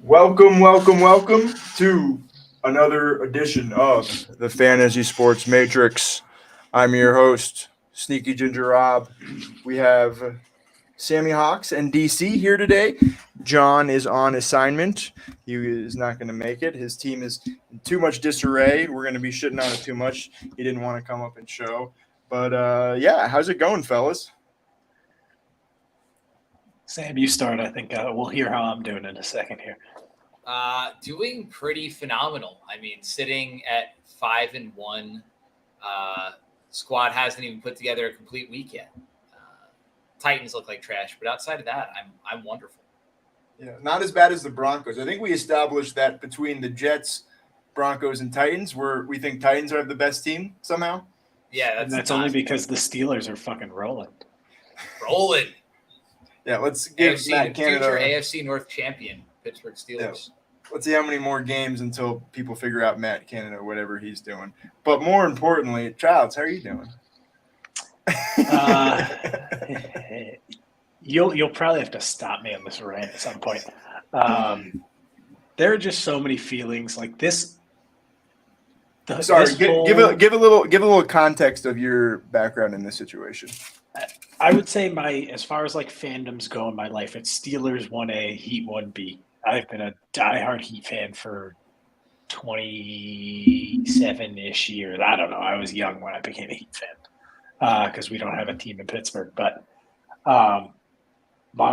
Welcome to another edition of the Fantasy Sports Matrix. I'm your host, Sneaky Ginger Rob. We have Sammy Hawks and DC here today. John is on assignment. He is not going to make it. His team is in too much disarray. We're going to be shitting on it too much. He didn't want to come up and show. But yeah, how's it going, fellas? Sam, you start. I think we'll hear how I'm doing in a second here. Doing pretty phenomenal. I mean, sitting at 5-1, squad hasn't even put together a complete week yet. Titans look like trash, but outside of that, I'm wonderful. Yeah, not as bad as the Broncos. I think we established that between the Jets, Broncos, and Titans, we think Titans are the best team somehow. Yeah, that's only because the Steelers are fucking rolling. Rolling. Yeah, let's give Matt Canada future AFC North champion, Pittsburgh Steelers. Yeah. Let's see how many more games until people figure out Matt Canada, whatever he's doing. But more importantly, Childs, how are you doing? You'll probably have to stop me on this rant at some point. There are just so many feelings like this. Give a little context of your background in this situation. I would say as far as like fandoms go in my life, it's Steelers 1A, Heat 1B. I've been a diehard Heat fan for 27-ish years. I don't know. I was young when I became a Heat fan because we don't have a team in Pittsburgh. But long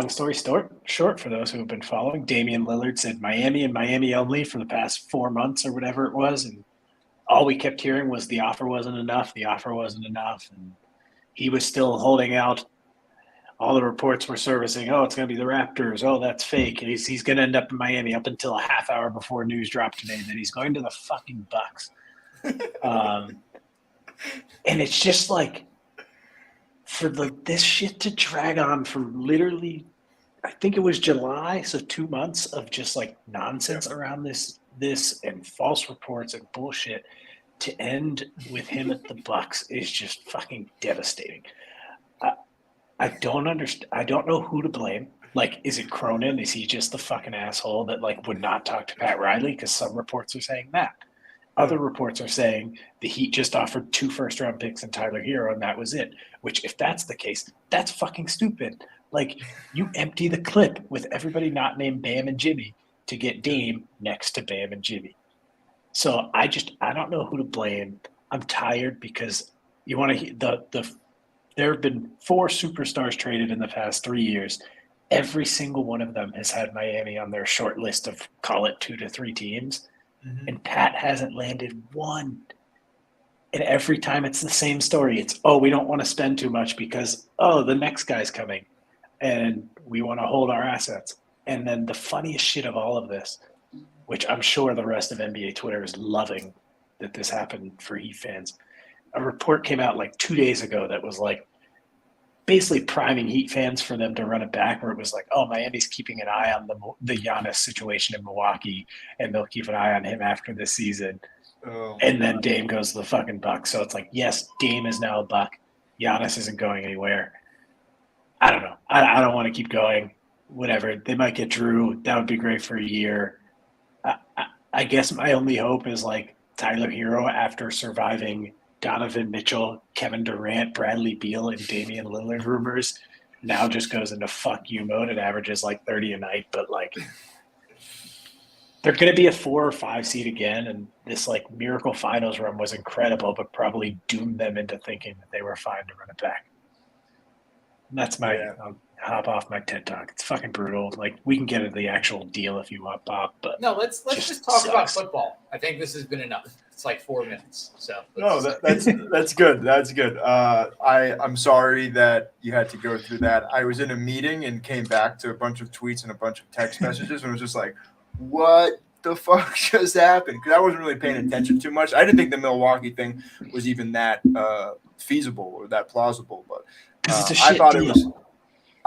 story short, for those who have been following, Damian Lillard said Miami and Miami only for the past 4 months or whatever it was. And all we kept hearing was the offer wasn't enough. And he was still holding out. All the reports were surfacing, it's going to be the Raptors. Oh, that's fake. And he's going to end up in Miami up until a half hour before news dropped today that he's going to the fucking Bucks. And it's just like for this shit to drag on from literally, I think it was July, so 2 months of just like nonsense around this and false reports and bullshit to end with him at the Bucks is just fucking devastating. I don't understand. I don't know who to blame. Like, is it Cronin? Is he just the fucking asshole that like would not talk to Pat Riley? Because some reports are saying that. Other reports are saying the Heat just offered 2 first-round picks and Tyler Hero, and that was it. Which, if that's the case, that's fucking stupid. Like, you empty the clip with everybody not named Bam and Jimmy to get Dame next to Bam and Jimmy. So I don't know who to blame. I'm tired because you want to hear there have been 4 superstars traded in the past 3 years. Every single one of them has had Miami on their short list of, call it 2 to 3 teams. Mm-hmm. And Pat hasn't landed one. And every time it's the same story. It's, we don't want to spend too much because, the next guy's coming. And we want to hold our assets. And then the funniest shit of all of this, which I'm sure the rest of NBA Twitter is loving that this happened for Heat fans. A report came out like 2 days ago that was like basically priming Heat fans for them to run it back, where it was like, Miami's keeping an eye on the Giannis situation in Milwaukee, and they'll keep an eye on him after this season. And then Dame goes to the fucking Bucks. So it's like, yes, Dame is now a Buck. Giannis isn't going anywhere. I don't know. I don't want to keep going. Whatever. They might get Drew. That would be great for a year. I guess my only hope is like Tyler Hero, after surviving Donovan Mitchell, Kevin Durant, Bradley Beal, and Damian Lillard rumors, now just goes into fuck you mode and averages like 30 a night. But like, they're going to be a 4 or 5 seed again. And this like miracle finals run was incredible, but probably doomed them into thinking that they were fine to run it back. And that's I'll hop off my TED Talk. It's fucking brutal. Like, we can get into the actual deal if you want, Bob. But no, let's just talk about football. I think this has been enough. It's like 4 minutes. So that's good. That's good. I'm sorry that you had to go through that. I was in a meeting and came back to a bunch of tweets and a bunch of text messages, and it was just like, what the fuck just happened? Because I wasn't really paying attention too much. I didn't think the Milwaukee thing was even that feasible or that plausible, but I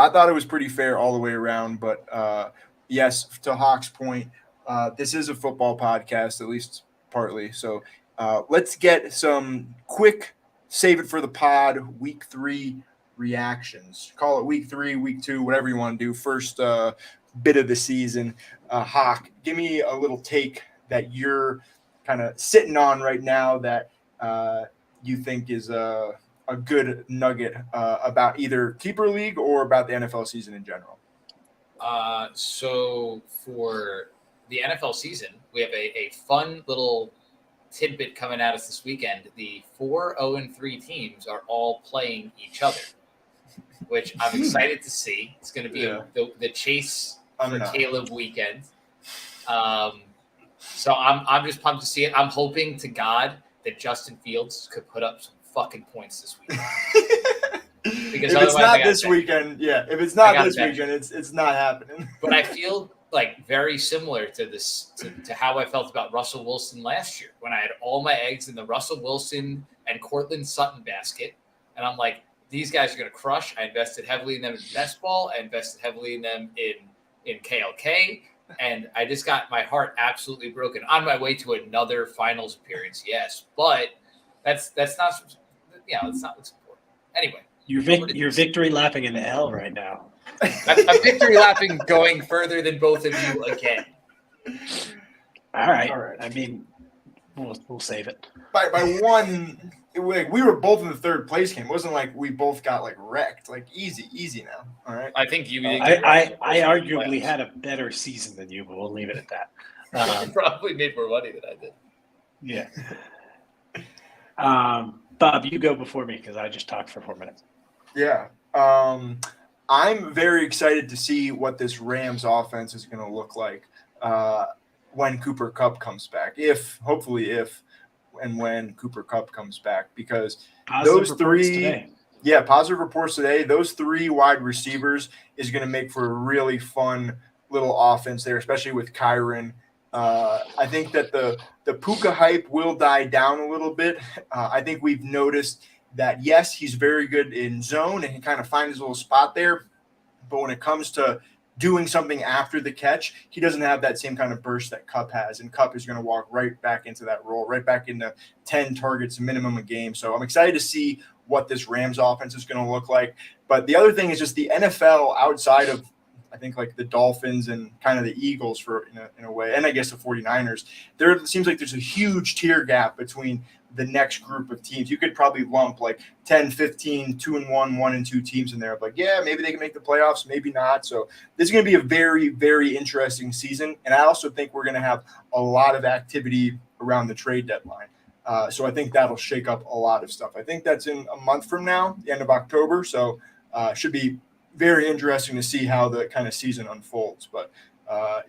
thought it was pretty fair all the way around. But yes, to Hawk's point, this is a football podcast, at least partly. So let's get some quick save it for the pod week 3 reactions. Call it week 3, week 2, whatever you want to do. First bit of the season. Hawk, give me a little take that you're kind of sitting on right now that you think is a good nugget about either Keeper League or about the NFL season in general. So for the NFL season, we have a fun little tidbit coming at us this weekend. The 4-0-3 teams are all playing each other, which I'm excited to see. It's going to be the chase for Caleb weekend. So I'm just pumped to see it. I'm hoping to God that Justin Fields could put up some fucking points this weekend. Because if it's not this weekend, if it's not this weekend, it's not happening. But I feel like very similar to this to how I felt about Russell Wilson last year when I had all my eggs in the Russell Wilson and Cortland Sutton basket, and I'm like, these guys are going to crush. I invested heavily in them in best ball. I invested heavily in them in KLK, and I just got my heart absolutely broken on my way to another finals appearance. Yes, but that's not that's not what's important. Anyway. You're victory lapping in the L right now. I'm victory lapping going further than both of you again. All right. I mean, we'll save it. By one, we were both in the third place game. It wasn't like we both got like wrecked. Like easy now. All right. I think you. I arguably had a better season than you, but we'll leave it at that. You probably made more money than I did. Yeah. Bob, you go before me because I just talked for 4 minutes. Yeah. I'm very excited to see what this Rams offense is going to look like when Cooper Kupp comes back. Hopefully when Cooper Kupp comes back, because those three, positive reports today, those three wide receivers is going to make for a really fun little offense there, especially with Kyron. I think that the Puka hype will die down a little bit. I think we've noticed that, yes, he's very good in zone and he kind of finds his little spot there. But when it comes to doing something after the catch, he doesn't have that same kind of burst that Kupp has. And Kupp is going to walk right back into that role, right back into 10 targets minimum a game. So I'm excited to see what this Rams offense is going to look like. But the other thing is just the NFL outside of, I think, like the Dolphins and kind of the Eagles in a way, and I guess the 49ers, there seems like there's a huge tier gap between the next group of teams. You could probably lump like 10, 15, 2-1, 1-2 teams in there. Like, yeah, maybe they can make the playoffs, maybe not. So this is going to be a very, very interesting season. And I also think we're going to have a lot of activity around the trade deadline. So I think that'll shake up a lot of stuff. I think that's in a month from now, the end of October. So should be very interesting to see how the kind of season unfolds. But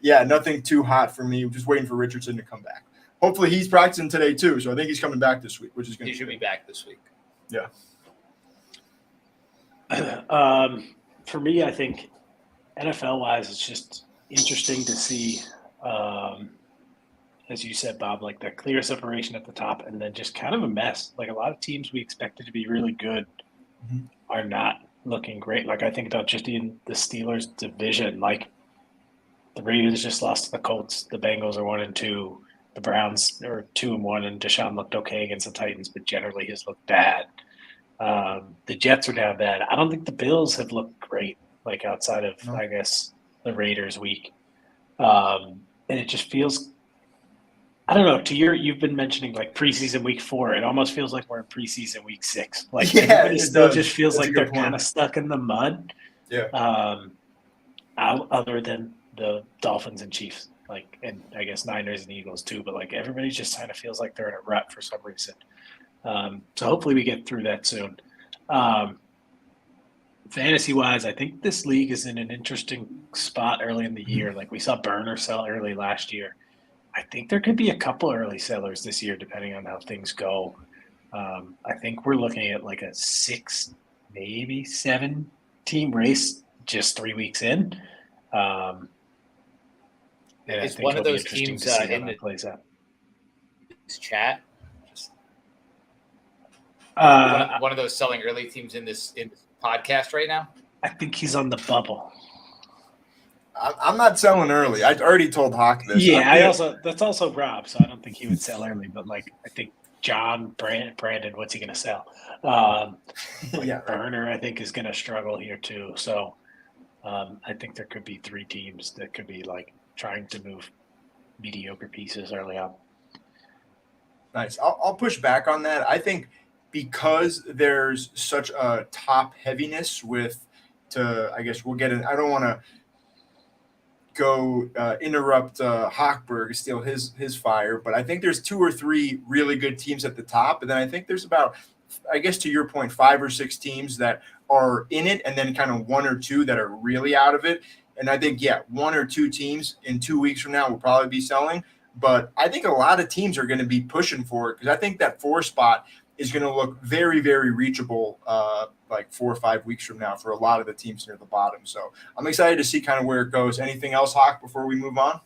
nothing too hot for me. Just waiting for Richardson to come back. Hopefully he's practicing today too. So I think he's coming back this week, which is going to be. He should be back this week. Yeah. For me, I think NFL-wise, it's just interesting to see, as you said, Bob, like the clear separation at the top and then just kind of a mess. Like a lot of teams we expected to be really good are not looking great. Like I think about just in the Steelers division, like the Ravens just lost to the Colts. The Bengals are 1-2. The Browns are 2-1, and Deshaun looked okay against the Titans, but generally has looked bad. The Jets are down bad. I don't think the Bills have looked great, like outside of, I guess, the Raiders week. And it just feels, I don't know, you've been mentioning like preseason week 4. It almost feels like we're in preseason week 6. Like everybody still just feels like they're kind of stuck in the mud. Yeah. Other than the Dolphins and Chiefs. And I guess Niners and Eagles too, but like everybody just kind of feels like they're in a rut for some reason. So hopefully we get through that soon. Fantasy wise, I think this league is in an interesting spot early in the year. Like we saw Burner sell early last year. I think there could be a couple early sellers this year, depending on how things go. I think we're looking at like a 6, maybe 7 team race just 3 weeks in. And it's one of those teams in the plays out. Chat. One of those selling early teams in this podcast right now. I think he's on the bubble. I'm not selling early. I already told Hawk this. Yeah, that's also Rob, so I don't think he would sell early. But like, I think John Brandon, what's he going to sell? Burner, I think, is going to struggle here too. So I think there could be 3 teams that could be like trying to move mediocre pieces early on. Nice. I'll push back on that. I think because there's such a top heaviness I guess we'll get in. I don't want to go interrupt Hochberg, steal his fire, but I think there's 2 or 3 really good teams at the top. And then I think there's about, I guess to your point, 5 or 6 teams that are in it, and then kind of 1 or 2 that are really out of it. And I think, 1 or 2 teams in 2 weeks from now will probably be selling. But I think a lot of teams are going to be pushing for it because I think that 4 spot is going to look very, very reachable like 4 or 5 weeks from now for a lot of the teams near the bottom. So I'm excited to see kind of where it goes. Anything else, Hawk, before we move on?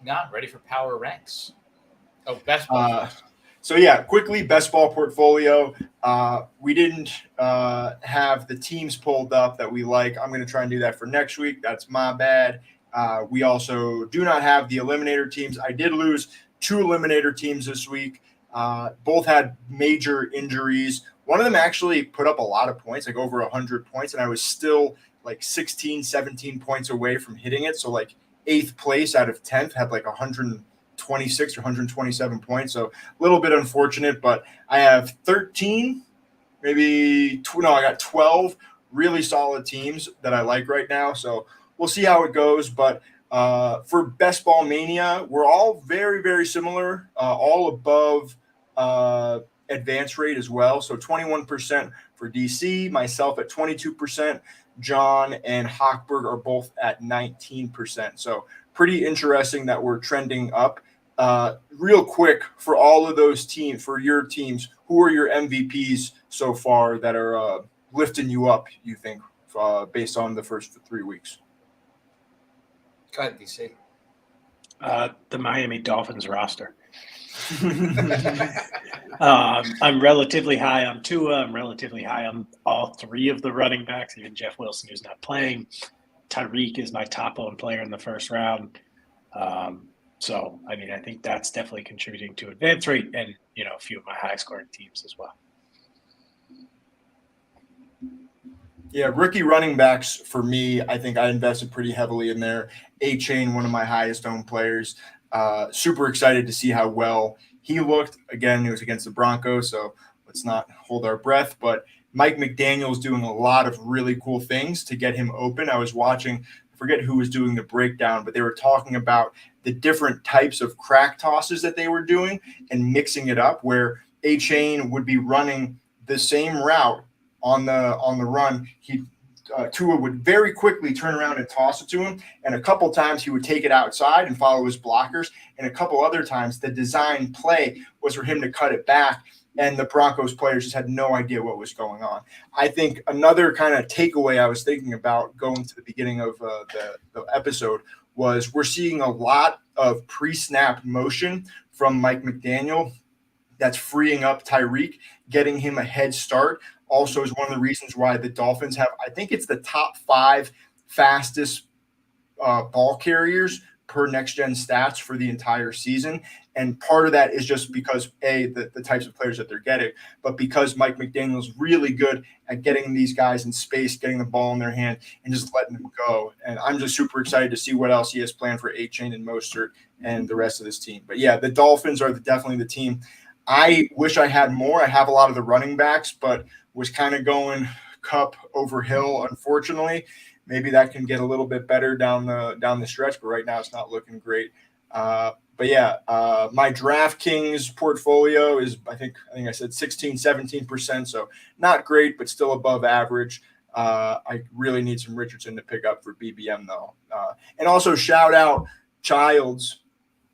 Not ready for power ranks. Oh, best ball. So, quickly, best ball portfolio. We didn't have the teams pulled up that we like. I'm going to try and do that for next week. That's my bad. We also do not have the eliminator teams. I did lose 2 eliminator teams this week. Both had major injuries. One of them actually put up a lot of points, like over 100 points, and I was still like 16, 17 points away from hitting it. So like 8th place out of 10th had like 126 or 127 points. So a little bit unfortunate, but I have 13, I got 12 really solid teams that I like right now. So we'll see how it goes. But for Best Ball Mania, we're all very, very similar, all above advance rate as well. So 21% for DC, myself at 22%, John and Hochberg are both at 19%. So pretty interesting that we're trending up. Real quick, for all of those teams, for your teams, who are your MVPs so far that are lifting you up, you think, based on the first 3 weeks? Go ahead, DC. The Miami Dolphins roster. I'm relatively high on Tua. I'm relatively high on all 3 of the running backs, even Jeff Wilson, who's not playing. Tyreek is my top-owned player in the first round. So, I mean, I think that's definitely contributing to advance rate and, a few of my high-scoring teams as well. Yeah, rookie running backs for me, I think I invested pretty heavily in there. A-Chain, one of my highest-owned players. Super excited to see how well he looked. Again, it was against the Broncos, so let's not hold our breath. But Mike McDaniel's doing a lot of really cool things to get him open. I was watching, I forget who was doing the breakdown, but they were talking about the different types of crack tosses that they were doing and mixing it up, where A-Chain would be running the same route on the run. Tua would very quickly turn around and toss it to him. And a couple times he would take it outside and follow his blockers. And a couple other times the design play was for him to cut it back. And the Broncos players just had no idea what was going on. I think another kind of takeaway I was thinking about going to the beginning of the episode was we're seeing a lot of pre-snap motion from Mike McDaniel that's freeing up Tyreek, getting him a head start. Also is one of the reasons why the Dolphins have, I think it's the top 5 fastest ball carriers per next-gen stats for the entire season. And part of that is just because, the types of players that they're getting, but because Mike McDaniel's really good at getting these guys in space, getting the ball in their hand, and just letting them go. And I'm just super excited to see what else he has planned for A-Chain and Mostert and the rest of this team. But, the Dolphins are definitely the team. I wish I had more. I have a lot of the running backs, but was kind of going Cup over Hill, unfortunately. Maybe that can get a little bit better down the stretch, but right now it's not looking great. My DraftKings portfolio is, I think I said 16, 17%, so not great, but still above average. I really need some Richardson to pick up for BBM, though. And also shout out Childs.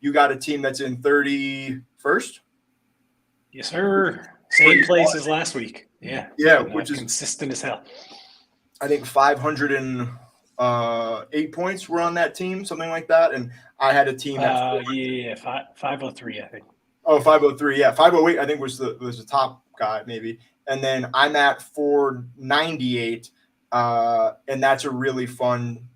You got a team that's in 31st? Yes, sir. Same place as last week. Yeah. Yeah, which is consistent as hell. I think 508 points were on that team, something like that. And I had a team that's 503, I think. Oh, 503. Yeah, 508, I think was the top guy, maybe. And then I'm at 498. And that's a really fun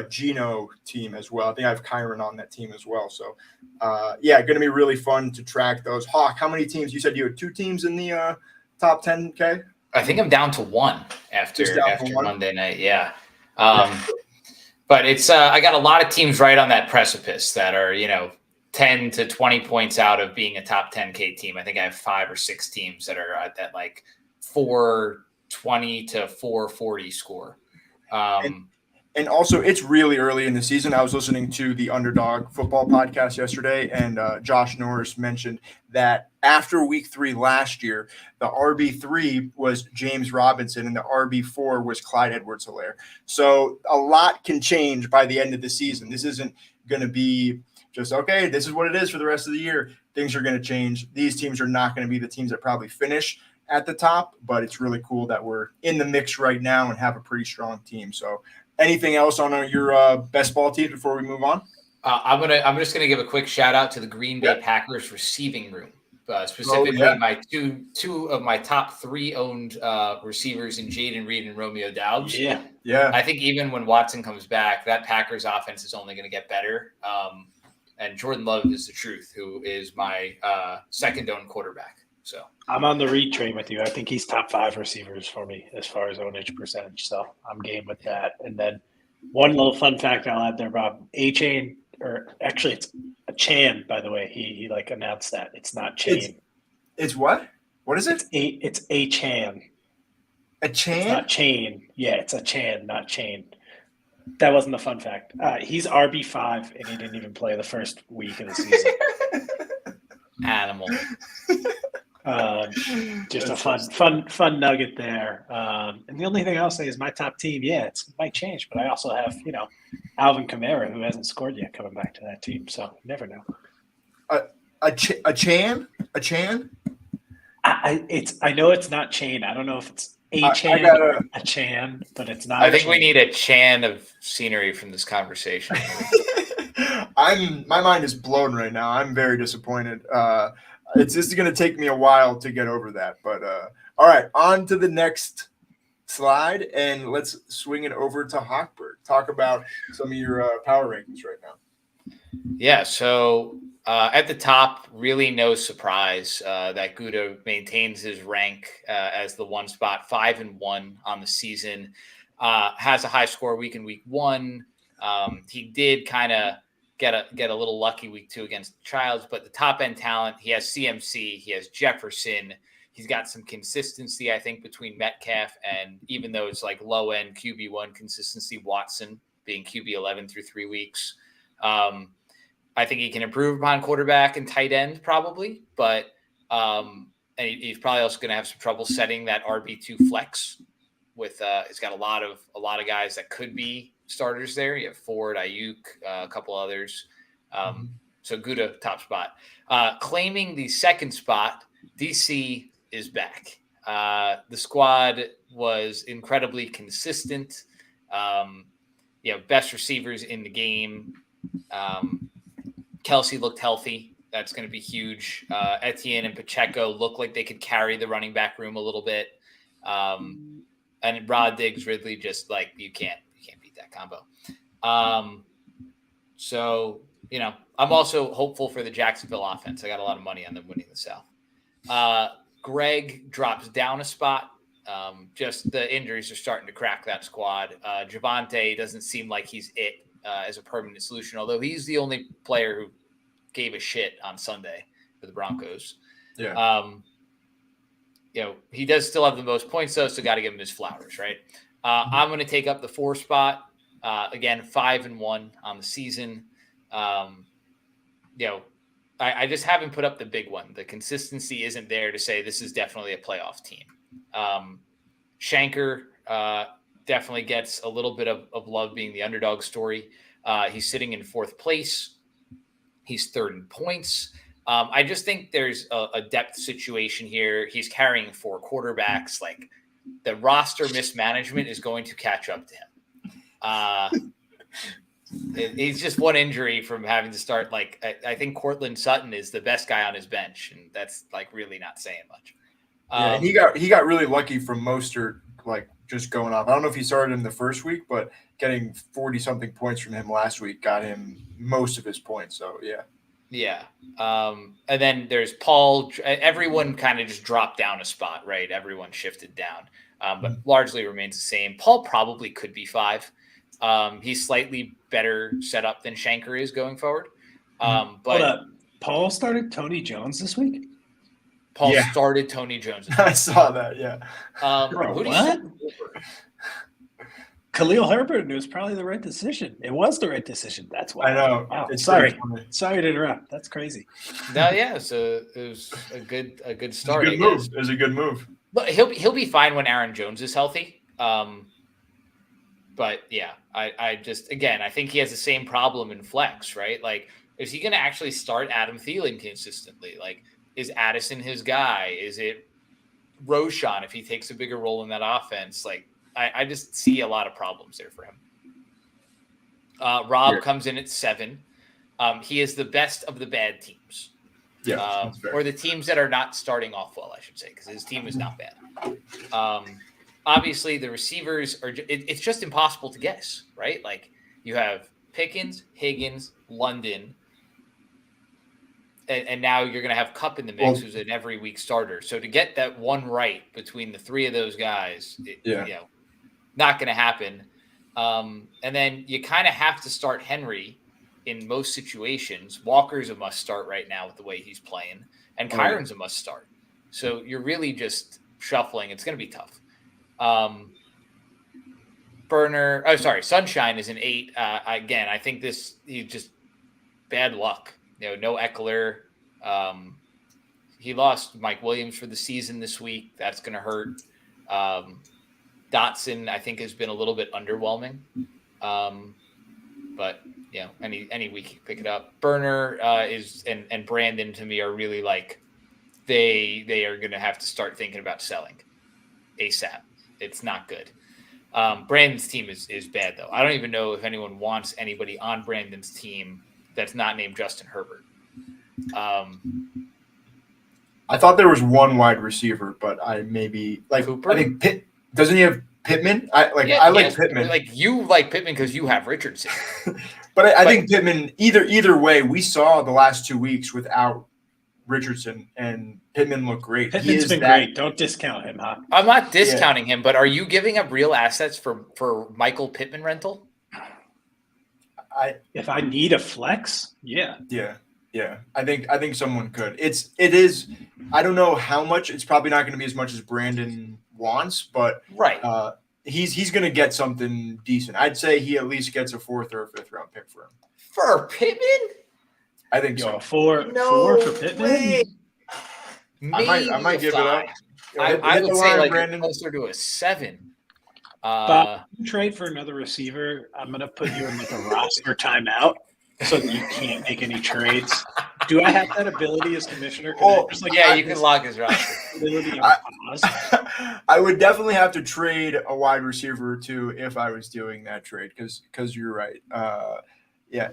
Geno team as well. I think I have Kyron on that team as well. So, going to be really fun to track those. Hawk, how many teams? You said you had 2 teams in the top 10K? I think I'm down to 1 after one? Monday night. Yeah. But it's I got a lot of teams right on that precipice that are 10 to 20 points out of being a top 10K team. I think I have 5 or 6 teams that are at that like 420 to 440 score. And also, it's really early in the season. I was listening to the Underdog Football podcast yesterday, and Josh Norris mentioned that after week 3 last year, the RB3 was James Robinson and the RB4 was Clyde Edwards-Helaire. So a lot can change by the end of the season. This isn't going to be just, okay, this is what it is for the rest of the year. Things are going to change. These teams are not going to be the teams that probably finish at the top, but it's really cool that we're in the mix right now and have a pretty strong team. So anything else on your best ball teams before we move on? I'm just gonna give a quick shout out to the Green Bay Packers receiving room, specifically my two of my top 3 owned receivers in Jaden Reed and Romeo Doubs. Yeah. I think even when Watson comes back, that Packers offense is only going to get better. And Jordan Love is the truth, who is my second owned quarterback. So I'm on the Reed train with you. I think he's top 5 receivers for me as far as ownage percentage. So I'm game with that. And then one little fun fact I'll add there, Bob. A-Chain, or actually it's a Chan, by the way. He like announced that. It's not Chain. It's what? What is it? It's A-Chan. A Chan? It's not Chain. Yeah, it's a Chan, not Chain. That wasn't a fun fact. He's RB5, and he didn't even play the first week of the season. Animal. Just a fun nugget there. And the only thing I'll say is my top team, it might change, but I also have, Alvin Kamara, who hasn't scored yet, coming back to that team. So you never know. A Chan? I know it's not Chain. I don't know if it's A-Chan or a Chan, but it's not. I think we need a Chan of scenery from this conversation. My mind is blown right now. I'm very disappointed. It's just going to take me a while to get over that. But all right, on to the next slide, and let's swing it over to Hochberg. Talk about some of your power rankings right now. Yeah, so at the top, really no surprise that Gouda maintains his rank as the 1 spot, 5-1 on the season. Has a high score week 1. He did kind of get a little lucky week 2 against Childs, but the top end talent, he has CMC, he has Jefferson, he's got some consistency, I think, between Metcalf and, even though it's like low end QB1 consistency, Watson being QB11 through 3 weeks. I think he can improve upon quarterback and tight end probably, but and he's probably also going to have some trouble setting that RB2 flex with he's got a lot of guys that could be starters there. You have Ford, Ayuk, a couple others. So Gouda, top spot. Claiming the second spot, DC is back. The squad was incredibly consistent. Best receivers in the game. Kelsey looked healthy. That's going to be huge. Etienne and Pacheco look like they could carry the running back room a little bit. And Rod Diggs, Ridley, just like you can't beat that combo. So, I'm also hopeful for the Jacksonville offense. I got a lot of money on them winning the South. Greg drops down a spot. Just the injuries are starting to crack that squad. Javonte doesn't seem like he's it as a permanent solution, although he's the only player who gave a shit on Sunday for the Broncos. Yeah. He does still have the most points, though, so got to give him his flowers, right? I'm going to take up the 4 spot. Again, 5-1 on the season. I just haven't put up the big one. The consistency isn't there to say this is definitely a playoff team. Shanker definitely gets a little bit of love being the underdog story. He's sitting in 4th place. He's 3rd in points. I just think there's a depth situation here. He's carrying 4 quarterbacks. Like, the roster mismanagement is going to catch up to him. He's just one injury from having to start. Like, I think Cortland Sutton is the best guy on his bench, and that's like really not saying much. Yeah, and he got really lucky from Mostert, like just going off. I don't know if he started in the first week, but getting 40-something points from him last week got him most of his points. So yeah. Yeah. And then there's Paul. Everyone kind of just dropped down a spot, right? Everyone shifted down, but largely remains the same. Paul probably could be 5. He's slightly better set up than Shanker is going forward. Hold But up. Paul started Tony Jones this week? Paul Yeah. started Tony Jones. I saw that. Yeah. Bro, Who do you what? start? Khalil Herbert, and it was probably the right decision. It was the right decision. That's why. I know. Wow. It's Sorry. pretty funny. Sorry to interrupt. That's crazy. No, yeah, so it was a good It was start. a I good move. guess. It was a good move. But he'll be fine when Aaron Jones is healthy. But yeah, I just again I think he has the same problem in flex, right? Like, is he going to actually start Adam Thielen consistently? Like, is Addison his guy? Is it Roshan if he takes a bigger role in that offense? Like, I just see a lot of problems there for him. Rob comes in at 7. He is the best of the bad teams. Yeah. That's fair. Or the teams that are not starting off well, I should say, because his team is not bad. Obviously, the receivers are. It's just impossible to guess, right? Like, you have Pickens, Higgins, London, and now you're going to have Kupp in the mix, who's an every week starter. So to get that one right between the three of those guys, not going to happen. And then you kind of have to start Henry in most situations. Walker's a must start right now with the way he's playing, and Kyron's a must start. So you're really just shuffling. It's going to be tough. Sunshine is an 8. Again, I think he's just bad luck. No Eckler. He lost Mike Williams for the season this week. That's going to hurt. Dotson, I think, has been a little bit underwhelming. But any week you pick it up. Burner is and Brandon to me are really like they are going to have to start thinking about selling ASAP. It's not good. Brandon's team is bad though. I don't even know if anyone wants anybody on Brandon's team that's not named Justin Herbert. I thought there was one wide receiver, but I maybe like Cooper? I think doesn't he have Pittman? I like Pittman. Like, you like Pittman because you have Richardson. But I think Pittman, either way, we saw the last 2 weeks without Richardson, and Pittman looked great. Pittman's been great. Don't discount him, huh? I'm not discounting him, but are you giving up real assets for Michael Pittman rental? If I need a flex, yeah. I think someone could. It is. I don't know how much. It's probably not going to be as much as Brandon wants, but right. He's going to get something decent. I'd say he at least gets a 4th or a 5th round pick for him. For Pittman? I think so. Four for Pittman. I might give it up. I would say like Brandon. Closer to a 7. Bob, you trade for another receiver, I'm going to put you in like a roster timeout so that you can't make any trades. Do I have that ability as commissioner? You can lock his roster. I would definitely have to trade a wide receiver or two if I was doing that trade because you're right.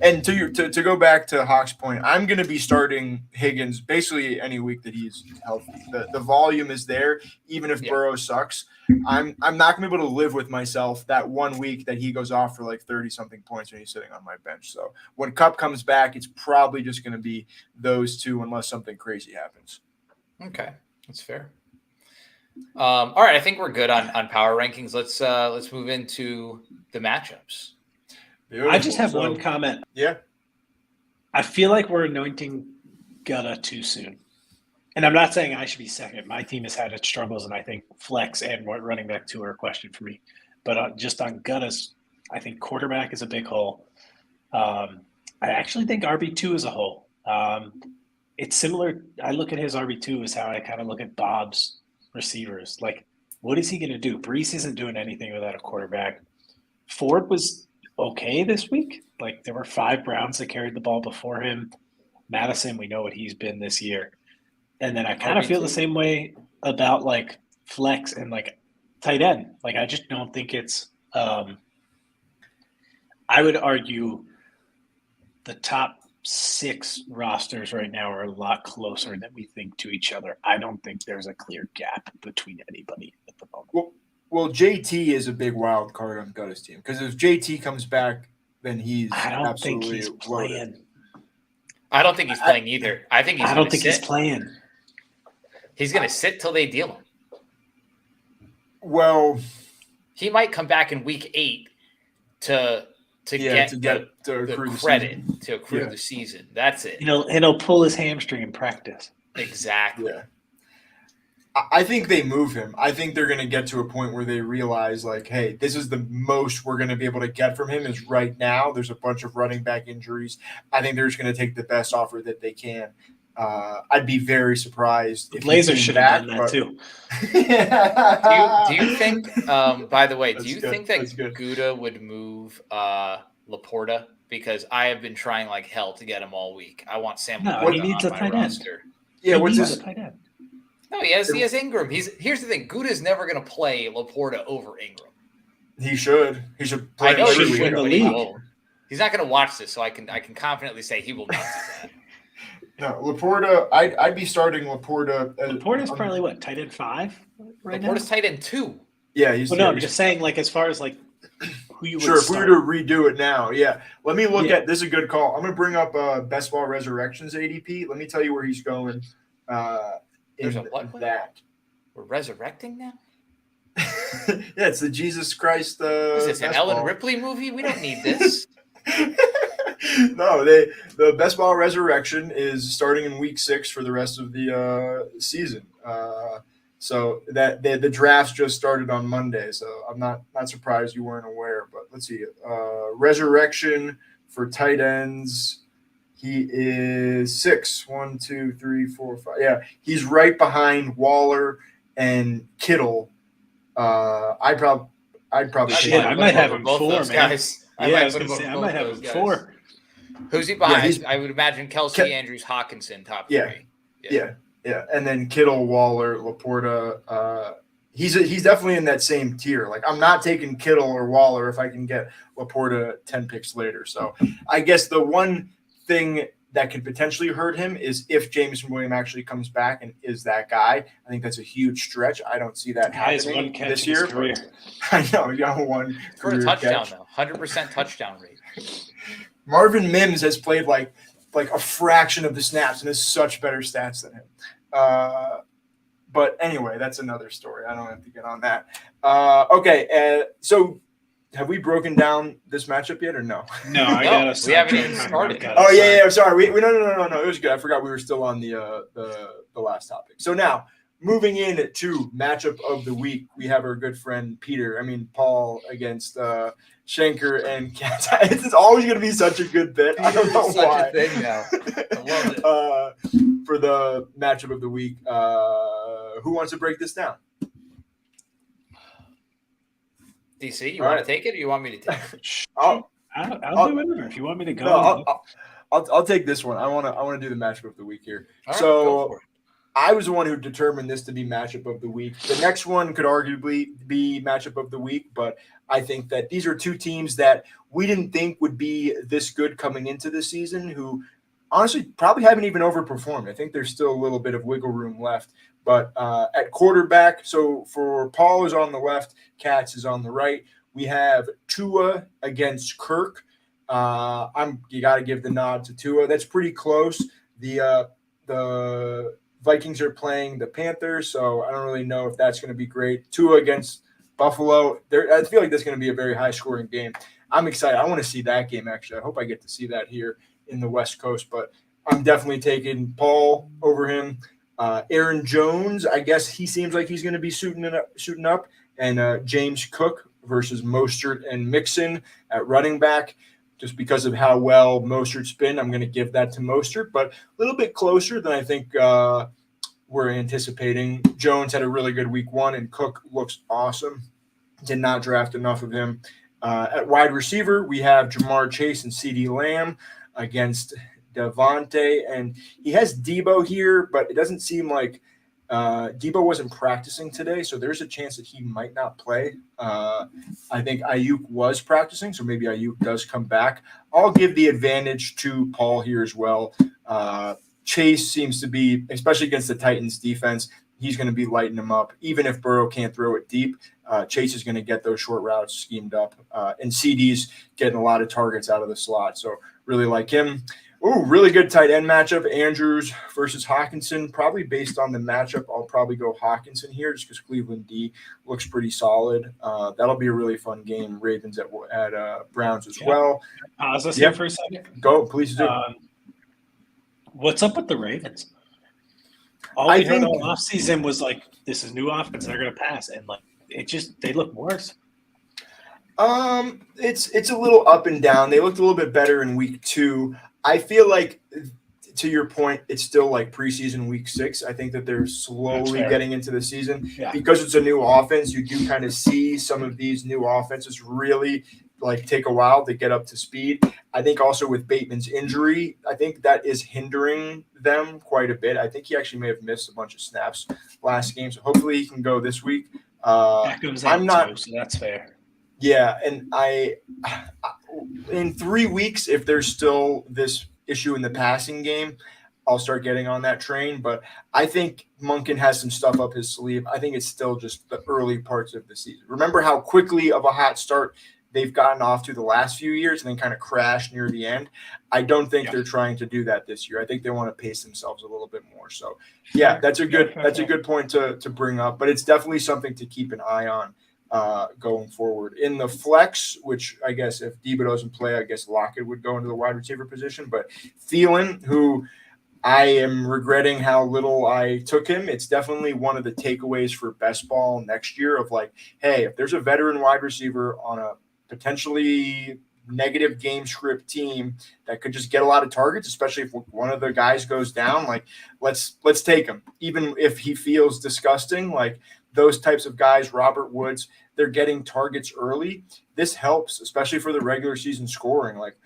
And to go back to Hawk's point, I'm going to be starting Higgins basically any week that he's healthy. The volume is there, even if Burrow sucks. I'm not going to be able to live with myself that 1 week that he goes off for like 30-something points when he's sitting on my bench. So when Kupp comes back, it's probably just going to be those two unless something crazy happens. Okay, that's fair. All right, I think we're good on power rankings. Let's move into the matchups. Beautiful. I just have one comment. Yeah. I feel like we're anointing Gutta too soon. And I'm not saying I should be second. My team has had its struggles, and I think flex and running back 2 are a question for me. But just on Gutta's, I think quarterback is a big hole. I actually think RB2 is a hole. It's similar. I look at his RB2 as how I kind of look at Bob's receivers. Like, what is he going to do? Brees isn't doing anything without a quarterback. Ford was okay this week. Like, there were 5 Browns that carried the ball before him. Madison, we know what he's been this year. And then I kind of feel the same way about like flex and like tight end. Like, I just don't think it's I would argue the top 6 rosters right now are a lot closer than we think to each other. I don't think there's a clear gap between anybody at the moment. Well, JT is a big wild card on Gutta's team because if JT comes back, then he's I don't think absolutely he's playing. I don't think he's playing either. I think he's playing. He's going to sit till they deal him. Well, he might come back in week 8 to Yeah, get to the accrue the credit season. to accrue Yeah. the season. That's it. He'll pull his hamstring in practice. Exactly. Yeah. I think they move him. I think they're going to get to a point where they realize, like, hey, this is the most we're going to be able to get from him is right now. There's a bunch of running back injuries. I think they're just going to take the best offer that they can. I'd be very surprised if Blazers he should came have back, done that too. Do you think? By the way, do That's you good. think that That's good. Gouda would move Laporta? Because I have been trying like hell to get him all week. I want Sam No, Laporta he needs on a my tight end. roster. Yeah, He what's needs his? a tight end. No, he has Ingram. Here's the thing. Gouda's never going to play Laporta over Ingram. He should. He should play I know every he should week. should, win the but he league. won't. He's not going to watch this, so I can confidently say he will not do that. No, Laporta. I'd be starting Laporta. Laporta's probably what, tight end 5 right now? Laporta's tight end 2. Yeah, he's. Well, no, yeah, I'm he's- just saying, like, as far as like who you would Sure, if we start. were to redo it now, yeah. Let me look Yeah. at this is a good call. I'm gonna bring up Best Ball Resurrections ADP. Let me tell you where he's going. There's In a what? that. We're resurrecting now? Yeah, it's the Jesus Christ. Is this an Best Ellen Ball. Ripley movie? We don't need this. No, the Best Ball Resurrection is starting in week 6 for the rest of the season. So that the drafts just started on Monday. So I'm not surprised you weren't aware. But let's see, Resurrection for tight ends. He is 6. 1, 2, 3, 4, 5. Yeah, he's right behind Waller and Kittle. I'd probably Shit, take I him. might have him both 4, those man. guys. Yeah, I was put gonna him say, over I might both have those him guys. 4. Who's he behind? he's- I would imagine Kelsey, Andrews, Hawkinson, top 3. Yeah. Yeah, and then Kittle, Waller, Laporta. He's definitely in that same tier. Like I'm not taking Kittle or Waller if I can get Laporta 10 picks later. So I guess the one thing that could potentially hurt him is if Jameson Williams actually comes back and is that guy. I think that's a huge stretch. I don't see that Guys, happening one catch this in his year. career. But I know, yeah, one For a career touchdown, catch. though. 100% touchdown rate. Marvin Mims has played like a fraction of the snaps and has such better stats than him. But anyway, that's another story. I don't have to get on that. Okay, so have we broken down this matchup yet or no? No, I No, got we us. haven't even started. Oh yeah. I'm sorry. We no. It was good. I forgot we were still on the last topic. So now moving in to matchup of the week, we have our good friend Paul against Schenker and Katz. It's always going to be such a good bit. I don't know Such why. a thing now. I love it. For the matchup of the week, who wants to break this down? DC, you All want right. to take it or you want me to take it? I'll I'll do whatever. If you want me to go. no, I'll take this one. I want to do the matchup of the week here. All right, So- go for it. I was the one who determined this to be matchup of the week. The next one could arguably be matchup of the week, but I think that these are two teams that we didn't think would be this good coming into the season, who honestly probably haven't even overperformed. I think there's still a little bit of wiggle room left. But at quarterback, so for Paul is on the left, Katz is on the right. We have Tua against Kirk. You got to give the nod to Tua. That's pretty close. The Vikings are playing the Panthers, so I don't really know if that's going to be great. Tua against Buffalo. I feel like that's going to be a very high-scoring game. I'm excited. I want to see that game, actually. I hope I get to see that here in the West Coast, but I'm definitely taking Paul over him. Aaron Jones, I guess he seems like he's going to be suiting up. And James Cook versus Mostert and Mixon at running back. Just because of how well Mostert's been, I'm going to give that to Mostert, but a little bit closer than I think we're anticipating. Jones had a really good week 1, and Cook looks awesome. Did not draft enough of him. At wide receiver, we have Jamar Chase and CeeDee Lamb against Devontae, and he has Debo here, but it doesn't seem like Debo wasn't practicing today, so there's a chance that he might not play. I think Ayuk was practicing, so maybe Ayuk does come back. I'll give the advantage to Paul here as well. Chase seems to be, especially against the Titans defense, he's going to be lighting them up. Even if Burrow can't throw it deep, Chase is going to get those short routes schemed up. And CD's getting a lot of targets out of the slot, so really like him. Ooh, really good tight end matchup. Andrews versus Hawkinson. Probably based on the matchup, I'll probably go Hawkinson here just because Cleveland D looks pretty solid. That'll be a really fun game. Ravens at Browns as well. Pause us here for a second. Go, please do. What's up with the Ravens? All we heard all offseason was like, this is new offense, they're going to pass. And like, they look worse. It's a little up and down. They looked a little bit better in week 2. I feel like, to your point, it's still like preseason week 6. I think that they're slowly getting into the season because it's a new offense. You do kind of see some of these new offenses really like take a while to get up to speed. I think also with Bateman's injury, I think that is hindering them quite a bit. I think he actually may have missed a bunch of snaps last game, so hopefully he can go this week. I'm not, so that's fair. Yeah, and in 3 weeks, if there's still this issue in the passing game, I'll start getting on that train. But I think Monken has some stuff up his sleeve. I think it's still just the early parts of the season. Remember how quickly of a hot start they've gotten off to the last few years and then kind of crashed near the end. I don't think they're trying to do that this year. I think they want to pace themselves a little bit more. So, yeah, that's a good point to bring up. But it's definitely something to keep an eye on going forward. In the flex, which I guess if Debo doesn't play, I guess Lockett would go into the wide receiver position. But Thielen, who I am regretting how little I took him, it's definitely one of the takeaways for best ball next year of like, hey, if there's a veteran wide receiver on a potentially negative game script team that could just get a lot of targets, especially if one of the guys goes down, like let's take him. Even if he feels disgusting, like those types of guys, Robert Woods, they're getting targets early. This helps, especially for the regular season scoring. Like,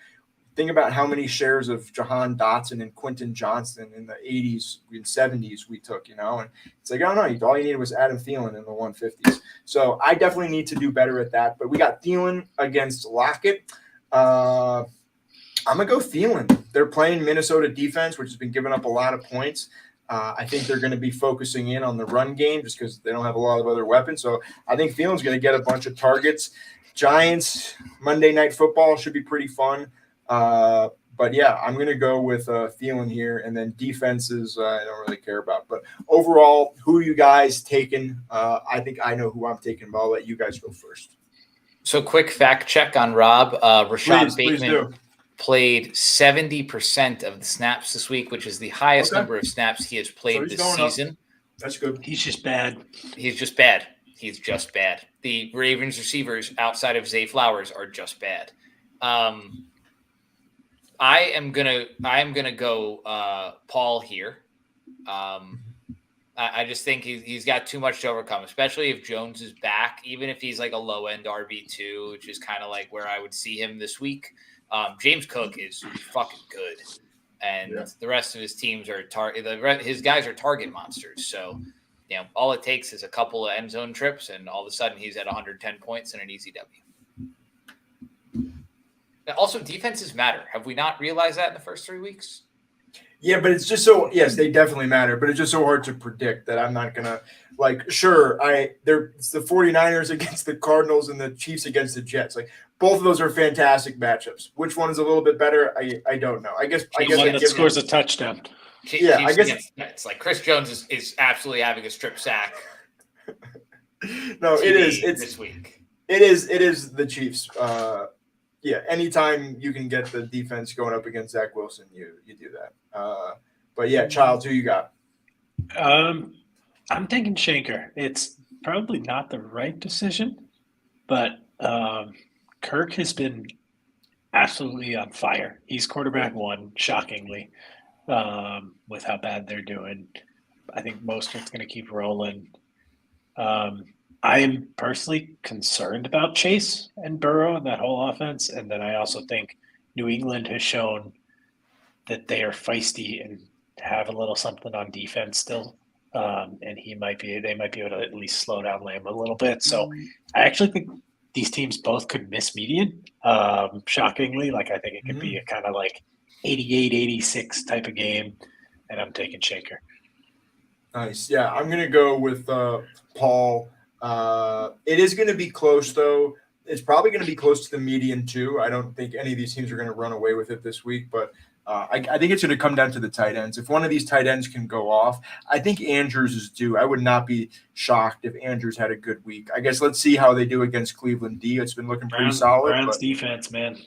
think about how many shares of Jahan Dotson and Quentin Johnston in the 80s and 70s we took, and it's like, I don't know, all you needed was Adam Thielen in the 150s. So I definitely need to do better at that. But we got Thielen against Lockett. I'm going to go Thielen. They're playing Minnesota defense, which has been giving up a lot of points. I think they're going to be focusing in on the run game just because they don't have a lot of other weapons. So I think Thielen's going to get a bunch of targets. Giants, Monday Night Football should be pretty fun. But yeah, I'm going to go with Thielen here, and then defenses I don't really care about. But overall, who are you guys taking? I think I know who I'm taking, but I'll let you guys go first. So quick fact check on Rob. Rashad Bateman played 70% of the snaps this week, which is the highest number of snaps he has played this season. Up. That's good. He's just bad. He's just bad. The Ravens receivers outside of Zay Flowers are just bad. I am gonna go Paul here. I just think he's got too much to overcome, especially if Jones is back. Even if he's like a low end RB2, which is kind of like where I would see him this week. James Cook is fucking good, and the rest of his teams are his guys are target monsters. So, all it takes is a couple of end zone trips, and all of a sudden he's at 110 points and an easy W. Also, defenses matter. Have we not realized that in the first 3 weeks? Yeah, but it's just so – yes, they definitely matter, but it's just so hard to predict that I'm not going to – like, sure, it's the 49ers against the Cardinals and the Chiefs against the Jets. Like, both of those are fantastic matchups. Which one is a little bit better? I don't know. I guess one that scores a touchdown. I guess it's like Chris Jones is absolutely having a strip sack. No, it is. It's this week. It is the Chiefs. Anytime you can get the defense going up against Zach Wilson, you do that. But yeah, Childs, who you got? I'm thinking Shanker. It's probably not the right decision, but Kirk has been absolutely on fire. He's quarterback 1, shockingly, with how bad they're doing. I think Mostert's going to keep rolling. I am personally concerned about Chase and Burrow and that whole offense. And then I also think New England has shown that they are feisty and have a little something on defense still. And they might be able to at least slow down Lamb a little bit. So I actually think these teams both could miss median. Shockingly, like I think it could be a kind of like 88-86 type of game. And I'm taking Shanker. Nice. Yeah, I'm going to go with Paul. It is going to be close, though. It's probably going to be close to the median, too. I don't think any of these teams are going to run away with it this week, but I think it's going to come down to the tight ends. If one of these tight ends can go off, I think Andrews is due. I would not be shocked if Andrews had a good week. I guess let's see how they do against Cleveland D. It's been looking pretty solid. Browns but, defense, man.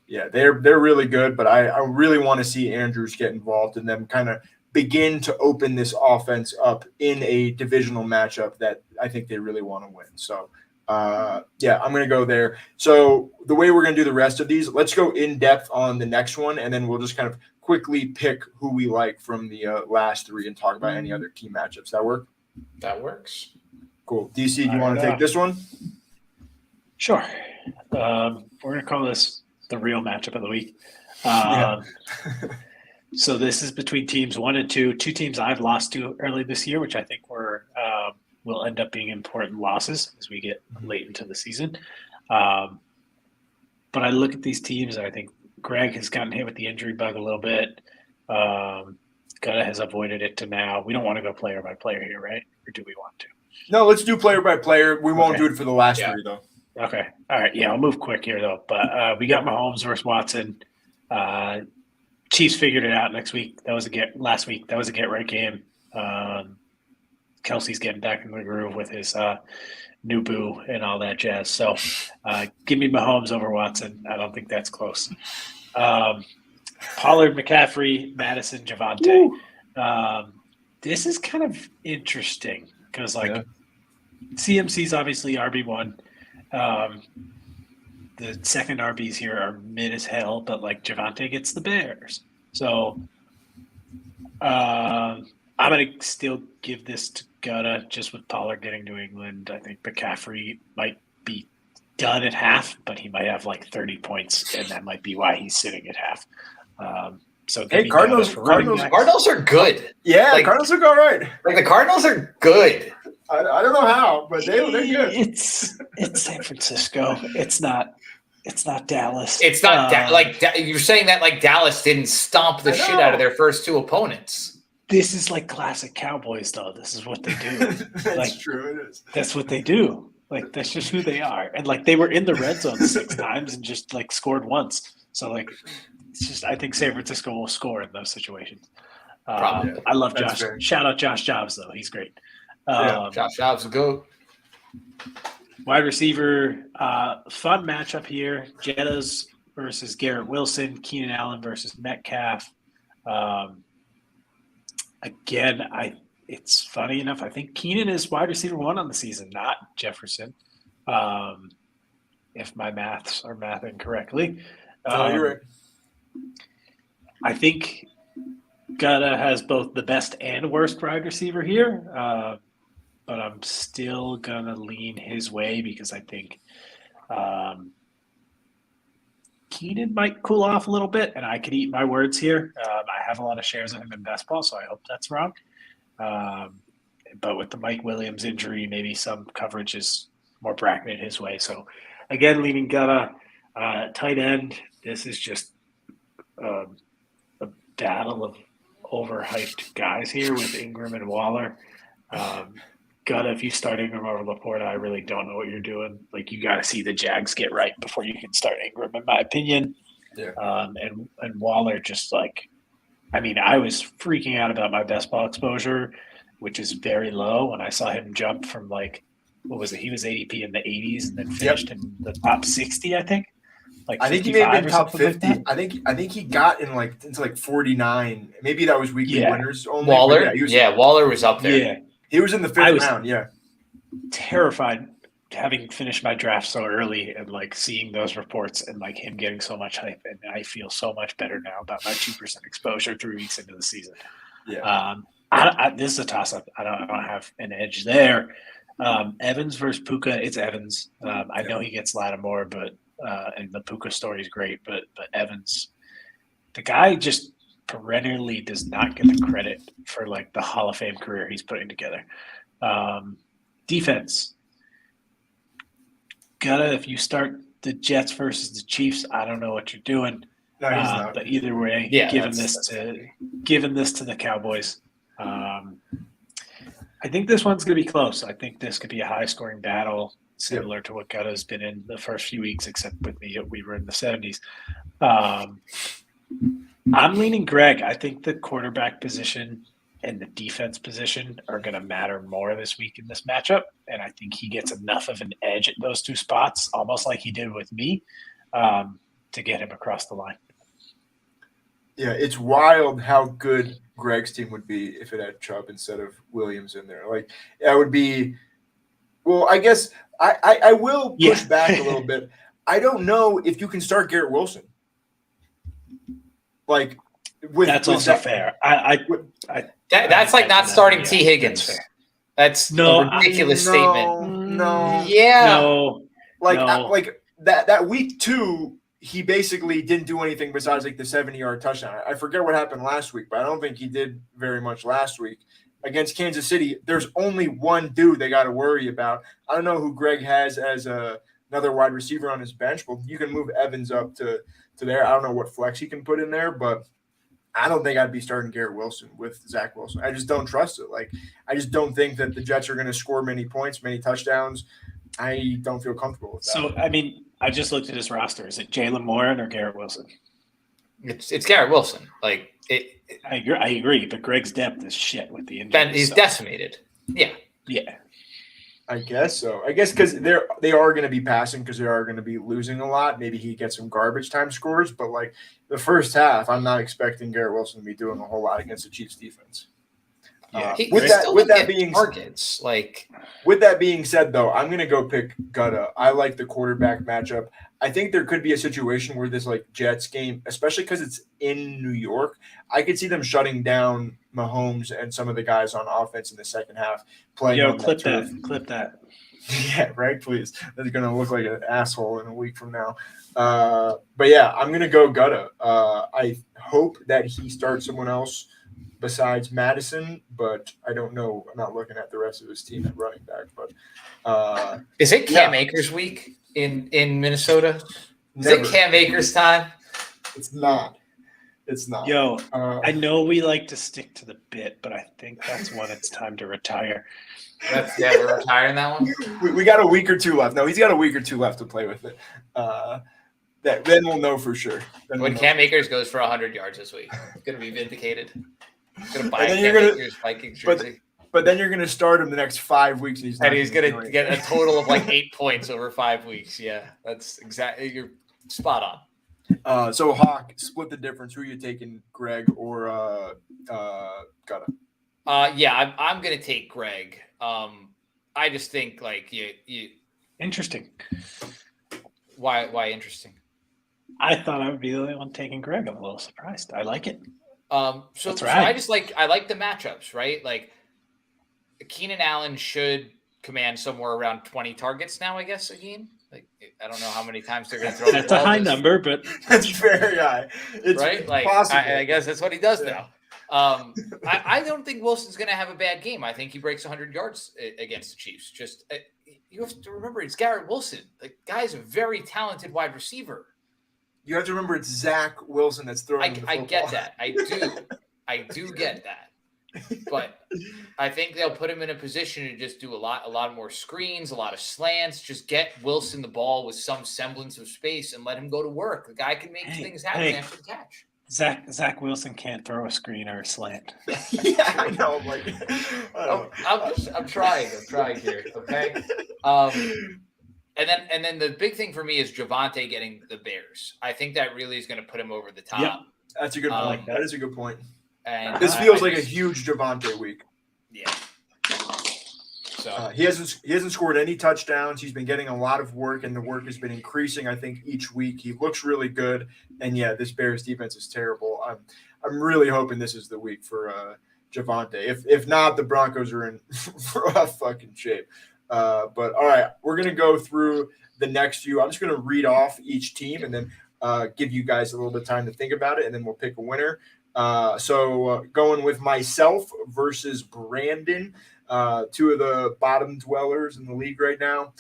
yeah, they're really good, but I really want to see Andrews get involved and them kind of begin to open this offense up in a divisional matchup that I think they really want to win. So, yeah, I'm going to go there. So the way we're going to do the rest of these, let's go in depth on the next one, and then we'll just kind of quickly pick who we like from the last three and talk about any other key matchups. That work? That works. Cool. DC, you want to take this one? Sure. We're going to call this the real matchup of the week. Yeah. So this is between teams 1 and 2, two teams I've lost to early this year, which I think will end up being important losses as we get late into the season. But I look at these teams, and I think Greg has gotten hit with the injury bug a little bit. Gutta has avoided it to now. We don't want to go player by player here, right? Or do we want to? No, let's do player by player. We won't do it for the last three, though. Okay. All right. Yeah, I'll move quick here, though. But we got Mahomes versus Watson. Chiefs figured it out last week. That was a get-right game. Kelsey's getting back in the groove with his new boo and all that jazz. So give me Mahomes over Watson. I don't think that's close. Pollard, McCaffrey, Madison, Javante. This is kind of interesting because, CMC's obviously RB1. The second RBs here are mid as hell, but Javante gets the Bears. So I'm going to still give this to Gutta just with Pollard getting New England. I think McCaffrey might be done at half, but he might have 30 points, and that might be why he's sitting at half. So hey, Cardinals are good. Yeah, Cardinals look all right. The Cardinals are good. I don't know how, but they're good. It's San Francisco. It's not Dallas. It's not you're saying that Dallas didn't stomp the shit out of their first two opponents. This is classic Cowboys, though. This is what they do. That's true. It is. That's what they do. That's just who they are. And they were in the red zone 6 times and just scored once. So it's just, I think San Francisco will score in those situations. Probably. I love That's Josh. fair. Shout out Josh Jobs, though. He's great. Josh Jobs, go. Wide receiver, fun matchup here. Jettas versus Garrett Wilson. Keenan Allen versus Metcalf. Again, it's funny enough. I think Keenan is wide receiver 1 on the season, not Jefferson. If my maths are mathing correctly. You're right. I think Gutta has both the best and worst wide receiver here, but I'm still going to lean his way because I think Keenan might cool off a little bit, and I could eat my words here. I have a lot of shares of him in best ball, so I hope that's wrong. But with the Mike Williams injury, maybe some coverage is more bracketed his way. So, again, leaning Gutta. Tight end, this is just a battle of overhyped guys here with Ingram and Waller. Gutta, if you start Ingram over Laporta, I really don't know what you're doing. You got to see the Jags get right before you can start Ingram, in my opinion. Yeah. And Waller just I was freaking out about my best ball exposure, which is very low. When I saw him jump from what was it? He was ADP in the 80s and then finished in the top 60, I think. I think he may have been top 50. Like I think he got into 49. Maybe that was weekly winners only. Waller, Yeah, Waller was up there. Yeah, he was in the 5th round. Yeah, terrified having finished my draft so early and seeing those reports and him getting so much hype, and I feel so much better now about my 2% exposure 3 weeks into the season. Yeah. This is a toss-up. I don't have an edge there. Evans versus Puka. It's Evans. I know he gets Lattimore, but and the Puka story is great, but Evans, the guy just perennially does not get the credit for the Hall of Fame career he's putting together. Defense. Gutta, if you start the Jets versus the Chiefs, I don't know what you're doing. No, he's not. But either way, giving this to the Cowboys. I think this one's going to be close. I think this could be a high-scoring battle, similar to what Gutta's been in the first few weeks, except with me, we were in the 70s. I'm leaning Greg. I think the quarterback position and the defense position are going to matter more this week in this matchup. And I think he gets enough of an edge at those two spots, almost like he did with me, to get him across the line. Yeah, it's wild how good Greg's team would be if it had Chubb instead of Williams in there. Like, that would be – well, I guess I will push back a little bit. I don't know if you can start Garrett Wilson. Like, that's also that, fair. That's like not starting T. Higgins. That's no, a ridiculous statement. No. Yeah. No. Like that week 2, he basically didn't do anything besides like the 70-yard touchdown. I forget what happened last week, but I don't think he did very much last week. Against Kansas City, there's only one dude they got to worry about. I don't know who Greg has as another wide receiver on his bench. Well, you can move Evans up to there. I don't know what flex he can put in there, but I don't think I'd be starting Garrett Wilson with Zach Wilson. I just don't trust it. Like, I just don't think that the Jets are going to score many points, many touchdowns. I don't feel comfortable with that. So, I mean, I just looked at his roster. Is it Jaylen Warren or Garrett Wilson? It's Garrett Wilson. Like, I agree, but Greg's depth is shit with the injuries. He's decimated. Yeah. Yeah. I guess so. I guess because they are going to be passing because they are going to be losing a lot. Maybe he gets some garbage time scores, but like the first half, I'm not expecting Garrett Wilson to be doing a whole lot against the Chiefs defense. Yeah. With that being targets, like with that being said, though, I'm going to go pick Gutta. I like the quarterback matchup. I think there could be a situation where this like Jets game, especially because it's in New York, I could see them shutting down Mahomes and some of the guys on offense in the second half playing. Yo, clip that. Yeah, right. Please, that's going to look like an asshole in a week from now. But yeah, I'm going to go Gutta. I hope that he starts someone else besides Madison, but I don't know. I'm not looking at the rest of his team at running back. But is it Cam Akers week in Minnesota? Is it Cam Akers time? It's not. It's not. Yo, I know we like to stick to the bit, but I think that's when it's time to retire. We're retiring that one. We got a week or two left. No, he's got a week or two left to play with it. Then we'll know for sure. When Cam Akers goes for 100 yards this week, it's going to be vindicated. Going to buy Cam Akers Vikings jersey. But then you're going to start him the next 5 weeks. And he's going to get a total of like 8 points over 5 weeks. Yeah, that's exactly. You're spot on. So Hawk, split the difference. Who are you taking, Greg or Gutta? Yeah, I'm going to take Greg. I just think like you. Interesting. Why interesting? I thought I would be the only one taking Greg. I'm a little surprised. I like it. So I like the matchups, right? Like Keenan Allen should command somewhere around 20 targets now, I guess, again. Like I don't know how many times they're going to throw That's a high number, but that's very high. It's right? Like possible. I guess that's what he does now. I don't think Wilson's going to have a bad game. I think he breaks 100 yards against the Chiefs. Just you have to remember it's Garrett Wilson. The guy's a very talented wide receiver. You have to remember it's Zach Wilson that's throwing the football. I get that. I do get that. But I think they'll put him in a position to just do a lot more screens, a lot of slants, just get Wilson the ball with some semblance of space and let him go to work. The guy can make things happen after the catch. Zach Wilson can't throw a screen or a slant. Yeah, I know. I'm trying here. Okay. And then the big thing for me is Javonte getting the Bears. I think that really is going to put him over the top. Yep. That's a good point. That is a good point. And this feels like a huge Javonte week. Yeah. So he hasn't scored any touchdowns. He's been getting a lot of work, and the work has been increasing. I think each week he looks really good. And yeah, this Bears defense is terrible. I'm really hoping this is the week for Javonte. If not, the Broncos are in rough fucking shape. But all right, we're going to go through the next few. I'm just going to read off each team and then give you guys a little bit of time to think about it, and then we'll pick a winner. So going with myself versus Brandon, two of the bottom dwellers in the league right now.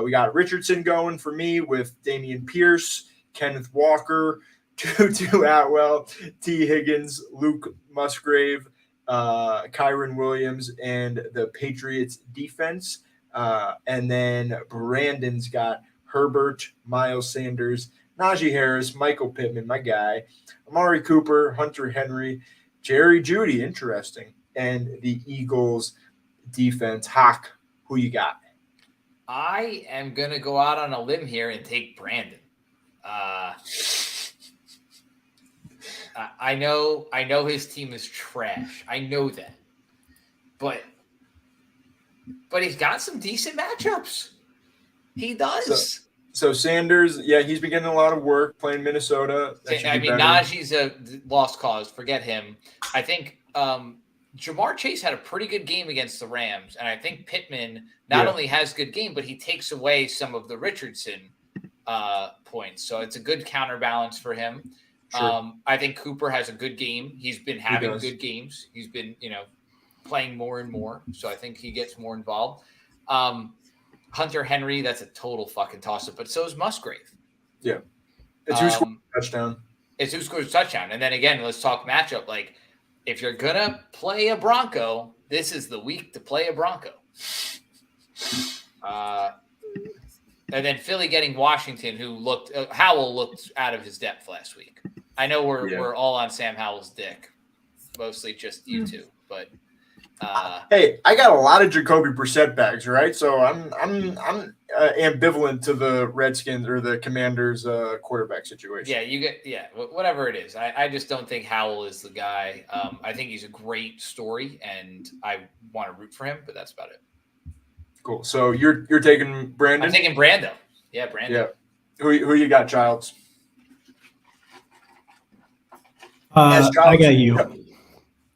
We got Richardson going for me with Damian Pierce, Kenneth Walker, Tutu Atwell, T. Higgins, Luke Musgrave, Kyron Williams, and the Patriots defense. And then Brandon's got Herbert, Miles Sanders, Najee Harris, Michael Pittman, my guy, Amari Cooper, Hunter Henry, Jerry Jeudy, interesting, and the Eagles defense. Hawk, who you got? I am going to go out on a limb here and take Brandon. I know his team is trash. I know that. But he's got some decent matchups. He does. So Sanders, yeah, he's been getting a lot of work playing Minnesota. I mean, Najee's a lost cause. Forget him. I think Jamar Chase had a pretty good game against the Rams, and I think Pittman not only has good game, but he takes away some of the Richardson points. So it's a good counterbalance for him. Sure. I think Cooper has a good game. He's been having good games. He's been, playing more and more. So I think he gets more involved. Hunter Henry, that's a total fucking toss-up, but so is Musgrave. Yeah. It's who scores a touchdown. It's who scores a touchdown. And then again, let's talk matchup. Like, if you're going to play a Bronco, this is the week to play a Bronco. And then Philly getting Washington, who Howell looked out of his depth last week. I know we're all on Sam Howell's dick, mostly just you two, but hey, I got a lot of Jacoby Brissett bags, right? So I'm ambivalent to the Redskins or the Commanders quarterback situation. Yeah, whatever it is. I just don't think Howell is the guy. I think he's a great story, and I want to root for him, but that's about it. Cool. So you're taking Brandon? I'm taking Brando. Yeah, Brando. Yeah. Who you got, Childs? I got you.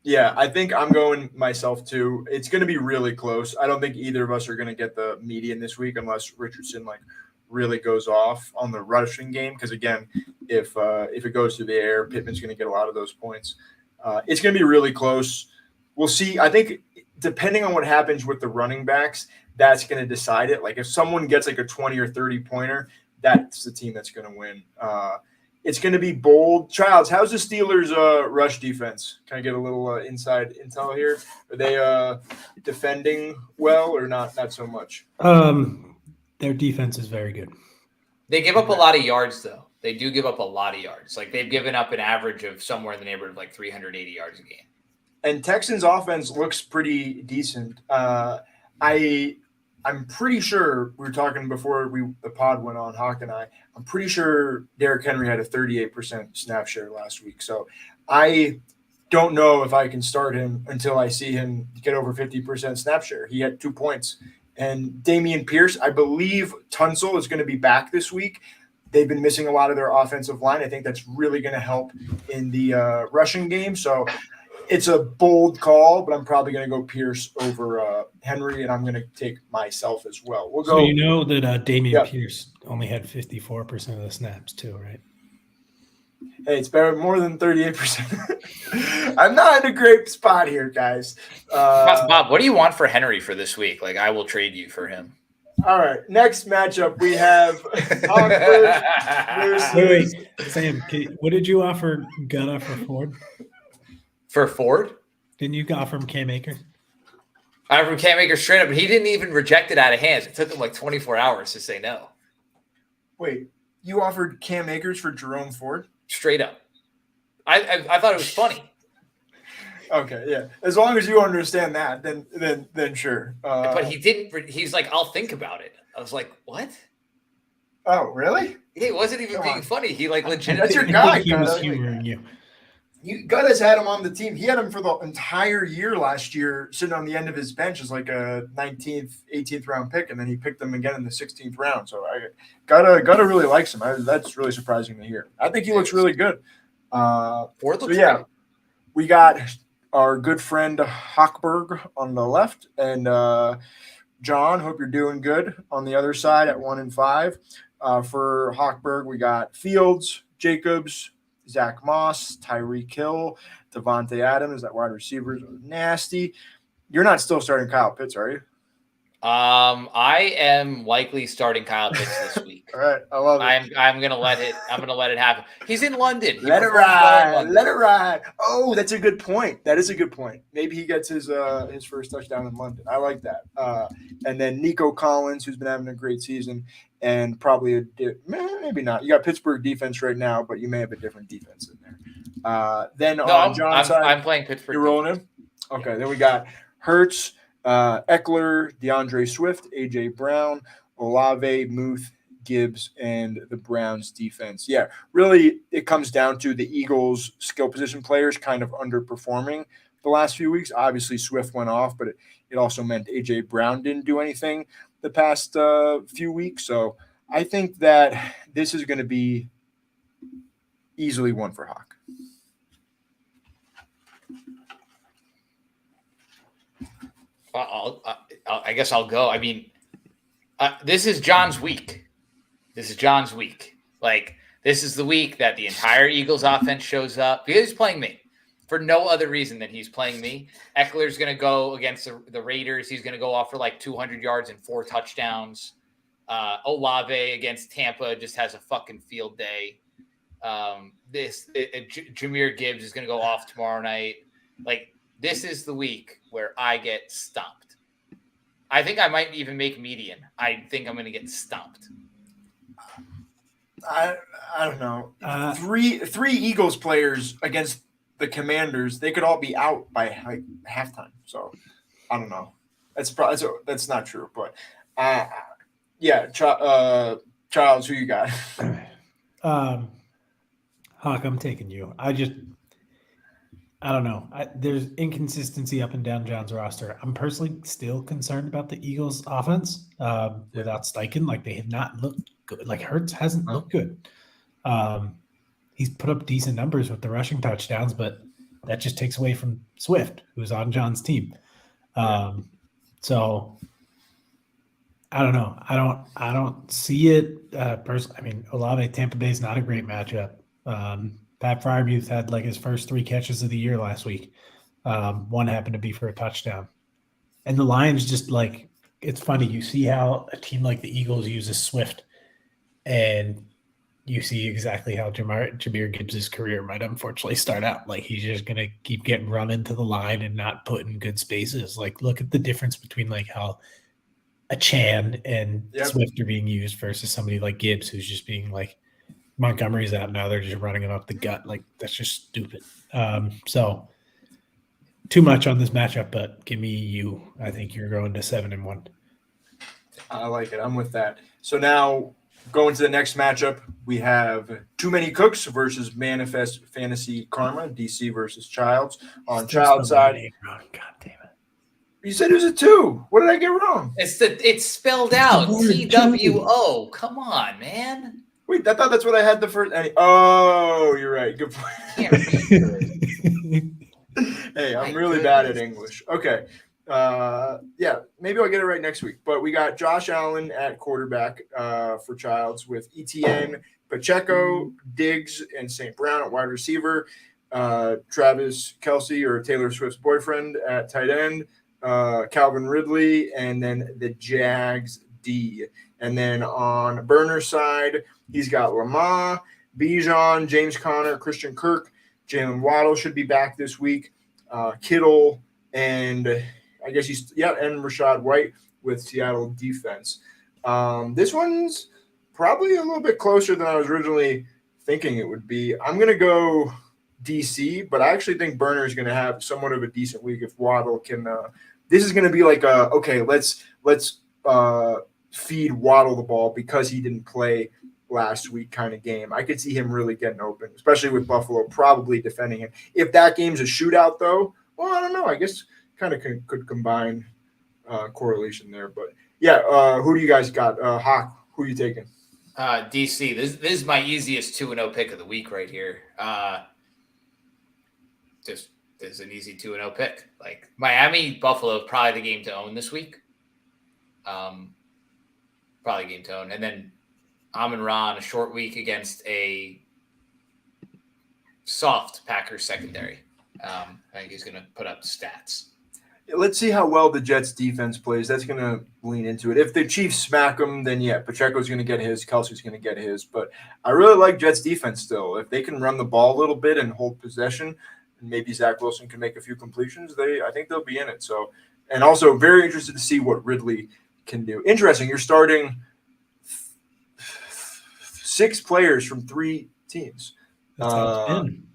Yeah, I think I'm going myself too. It's going to be really close. I don't think either of us are going to get the median this week unless Richardson really goes off on the rushing game. Because again, if it goes through the air, Pittman's going to get a lot of those points. It's going to be really close. We'll see. I think depending on what happens with the running backs, that's going to decide it. Like if someone gets like a 20 or 30 pointer, that's the team that's going to win. It's going to be bold. Childs, how's the Steelers' rush defense? Can I get a little inside intel here? Are they defending well or not so much? Their defense is very good. They give up a lot of yards, though. They do give up a lot of yards. Like they've given up an average of somewhere in the neighborhood of like 380 yards a game. And Texans' offense looks pretty decent. I'm pretty sure we were talking before the pod went on, Hawk and I'm pretty sure Derrick Henry had a 38% snap share last week. So I don't know if I can start him until I see him get over 50% snap share. He had 2 points. And Dameon Pierce, I believe Tunsil is going to be back this week. They've been missing a lot of their offensive line. I think that's really going to help in the rushing game. So it's a bold call, but I'm probably going to go Pierce over Henry, and I'm going to take myself as well. We'll go. So you know that Dameon Pierce only had 54% of the snaps too, right? Hey, it's better more than 38%. I'm not in a great spot here, guys. Bob, what do you want for Henry for this week? Like, I will trade you for him. All right, next matchup we have versus. Wait, Sam, what did you offer Gunna for Ford? For Ford? Didn't you offer him Cam Akers? I offered Cam Akers straight up, but he didn't even reject it out of hands. It took him like 24 hours to say no. Wait, you offered Cam Akers for Jerome Ford? Straight up. I thought it was funny. Okay, yeah. As long as you understand that, then sure. But he didn't. He's like, I'll think about it. I was like, what? Oh, really? He wasn't even being funny. He like legitimately. That's your guy. He was humoring you. You Gunna's had him on the team. He had him for the entire year last year, sitting on the end of his bench as like a 19th, 18th round pick, and then he picked him again in the 16th round. So Gunna really likes him. That's really surprising to hear. I think he looks really good. We got our good friend Hochberg on the left, and John. Hope you're doing good on the other side at 1-5. For Hochberg, we got Fields, Jacobs, Zach Moss, Tyreek Hill, Devontae Adams. That wide receivers are nasty. You're not still starting Kyle Pitts, are you? I am likely starting Kyle Pitts this week. All right, I love it. I'm gonna let it happen. He's in London. He Let it prefers going ride. London. Let it ride. Oh, that's a good point. That is a good point. Maybe he gets his first touchdown in London. I like that. And then Nico Collins, who's been having a great season, and probably maybe not. You got Pittsburgh defense right now, but you may have a different defense in there. Then No, on John's side, I'm playing Pittsburgh. you're rolling him. Okay. Then we got Hurts, Eckler, DeAndre Swift, AJ Brown, Olave, Muth, Gibbs, and the Browns defense. Yeah, really, it comes down to the Eagles' skill position players kind of underperforming the last few weeks. Obviously, Swift went off, but it also meant AJ Brown didn't do anything the past few weeks. So I think that this is going to be easily one for Hawk. I guess I'll go. I mean, this is John's week. Like, this is the week that the entire Eagles offense shows up because he's playing me for no other reason than he's playing me. Eckler's going to go against the Raiders. He's going to go off for like 200 yards and 4 touchdowns. Olave against Tampa just has a fucking field day. Jahmyr Gibbs is going to go off tomorrow night. Like, this is the week where I get stomped. I think I might even make median. I think I'm going to get stomped. I don't know. Three Eagles players against the Commanders, they could all be out by like halftime. So I don't know. That's not true. But yeah, Charles, who you got? Hawk, I'm taking you. I don't know. There's inconsistency up and down John's roster. I'm personally still concerned about the Eagles' offense without Steichen. Like, they have not looked good. Like, Hurts hasn't looked good. He's put up decent numbers with the rushing touchdowns, but that just takes away from Swift, who's on John's team. So I don't know. I don't see it personally. I mean, Olave, Tampa Bay is not a great matchup. Pat Freiermuth had like his first 3 catches of the year last week. One happened to be for a touchdown. And the Lions just like, it's funny. You see how a team like the Eagles uses Swift, and you see exactly how Jahmyr Gibbs' career might unfortunately start out. Like, he's just going to keep getting run into the line and not put in good spaces. Like, look at the difference between like how a Chan and Swift are being used versus somebody like Gibbs, who's just being like, Montgomery's out now. They're just running him up the gut. Like, that's just stupid. So too much on this matchup, but give me you. I think you're going to 7-1. I like it. I'm with that. So now going to the next matchup, we have Too Many Cooks versus Manifest Fantasy Karma, DC versus Childs. On Child's side, God damn it. You said it was a 2. What did I get wrong? It's spelled out TWO. Come on, man. Wait, I thought that's what I had the first. Oh, you're right. Good point. Hey, I'm really bad at English. Okay. Yeah, maybe I'll get it right next week. But we got Josh Allen at quarterback for Childs with Etienne, Pacheco, Diggs, and St. Brown at wide receiver. Travis Kelce, or Taylor Swift's boyfriend, at tight end. Calvin Ridley, and then the Jags D. And then on Burner's side, he's got Lamar, Bijan, James Conner, Christian Kirk, Jalen Waddle should be back this week, Kittle, and I guess and Rachaad White with Seattle defense. This one's probably a little bit closer than I was originally thinking it would be. I'm going to go DC, but I actually think Burner is going to have somewhat of a decent week if Waddle can. This is going to be like let's feed Waddle the ball because he didn't play last week kind of game. I could see him really getting open, especially with Buffalo probably defending him. If that game's a shootout, though, well, I don't know. I guess kind of could combine correlation there. But yeah, who do you guys got? Hawk, who are you taking? DC. This is my easiest 2-0 pick of the week right here. Just is an easy 2-0 pick. Like, Miami, Buffalo is probably the game to own this week. Probably game to own. And then Amon-Ra on a short week against a soft Packers secondary. I think he's going to put up stats. let's see how well the Jets defense plays. That's going to lean into it. If the Chiefs smack them, then yeah, Pacheco's going to get his, Kelsey's going to get his. But I really like Jets defense still. If they can run the ball a little bit and hold possession, and maybe Zach Wilson can make a few completions, I think they'll be in it. So, and also very interested to see what Ridley can do. Interesting. You're starting 6 players from 3 teams. That's how it's been.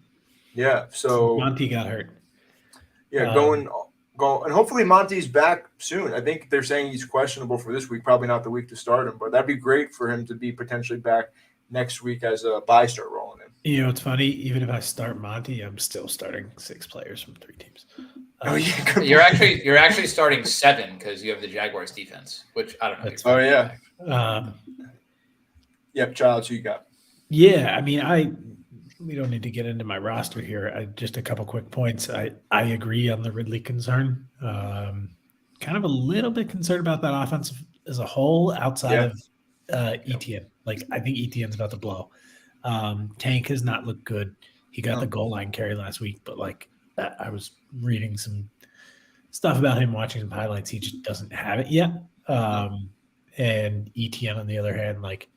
Yeah. So Monty got hurt. yeah, go and hopefully Monty's back soon. I think they're saying he's questionable for this week, probably not the week to start him, but that'd be great for him to be potentially back next week as a bye start rolling in. You know, it's funny. Even if I start Monty, I'm still starting 6 players from 3 teams. Oh yeah, good You're point. actually starting 7 because you have the Jaguars defense, which I don't know. That's Oh yeah. Yep. Yep, Childs, who you got? Yeah, I mean, we don't need to get into my roster here. Just a couple quick points. I agree on the Ridley concern. Kind of a little bit concerned about that offense as a whole outside of Etienne. Like, I think Etienne's about to blow. Tank has not looked good. He got the goal line carry last week, but like I was reading some stuff about him, watching some highlights. He just doesn't have it yet. And Etienne, on the other hand, like,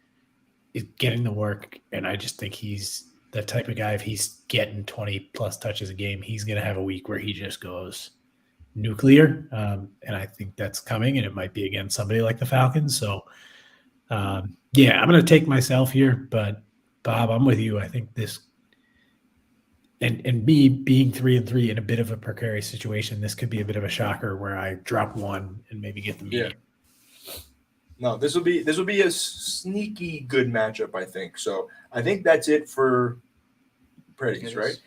is getting the work, and I just think he's that type of guy. If he's getting 20 plus touches a game, he's going to have a week where he just goes nuclear. And I think that's coming, and it might be against somebody like the Falcons. So, yeah, I'm going to take myself here, but Bob, I'm with you. I think this, and me being 3-3 in a bit of a precarious situation, this could be a bit of a shocker where I drop one and maybe get the medium. No, this will be a sneaky good matchup, I think. So I think that's it for Predicts, right?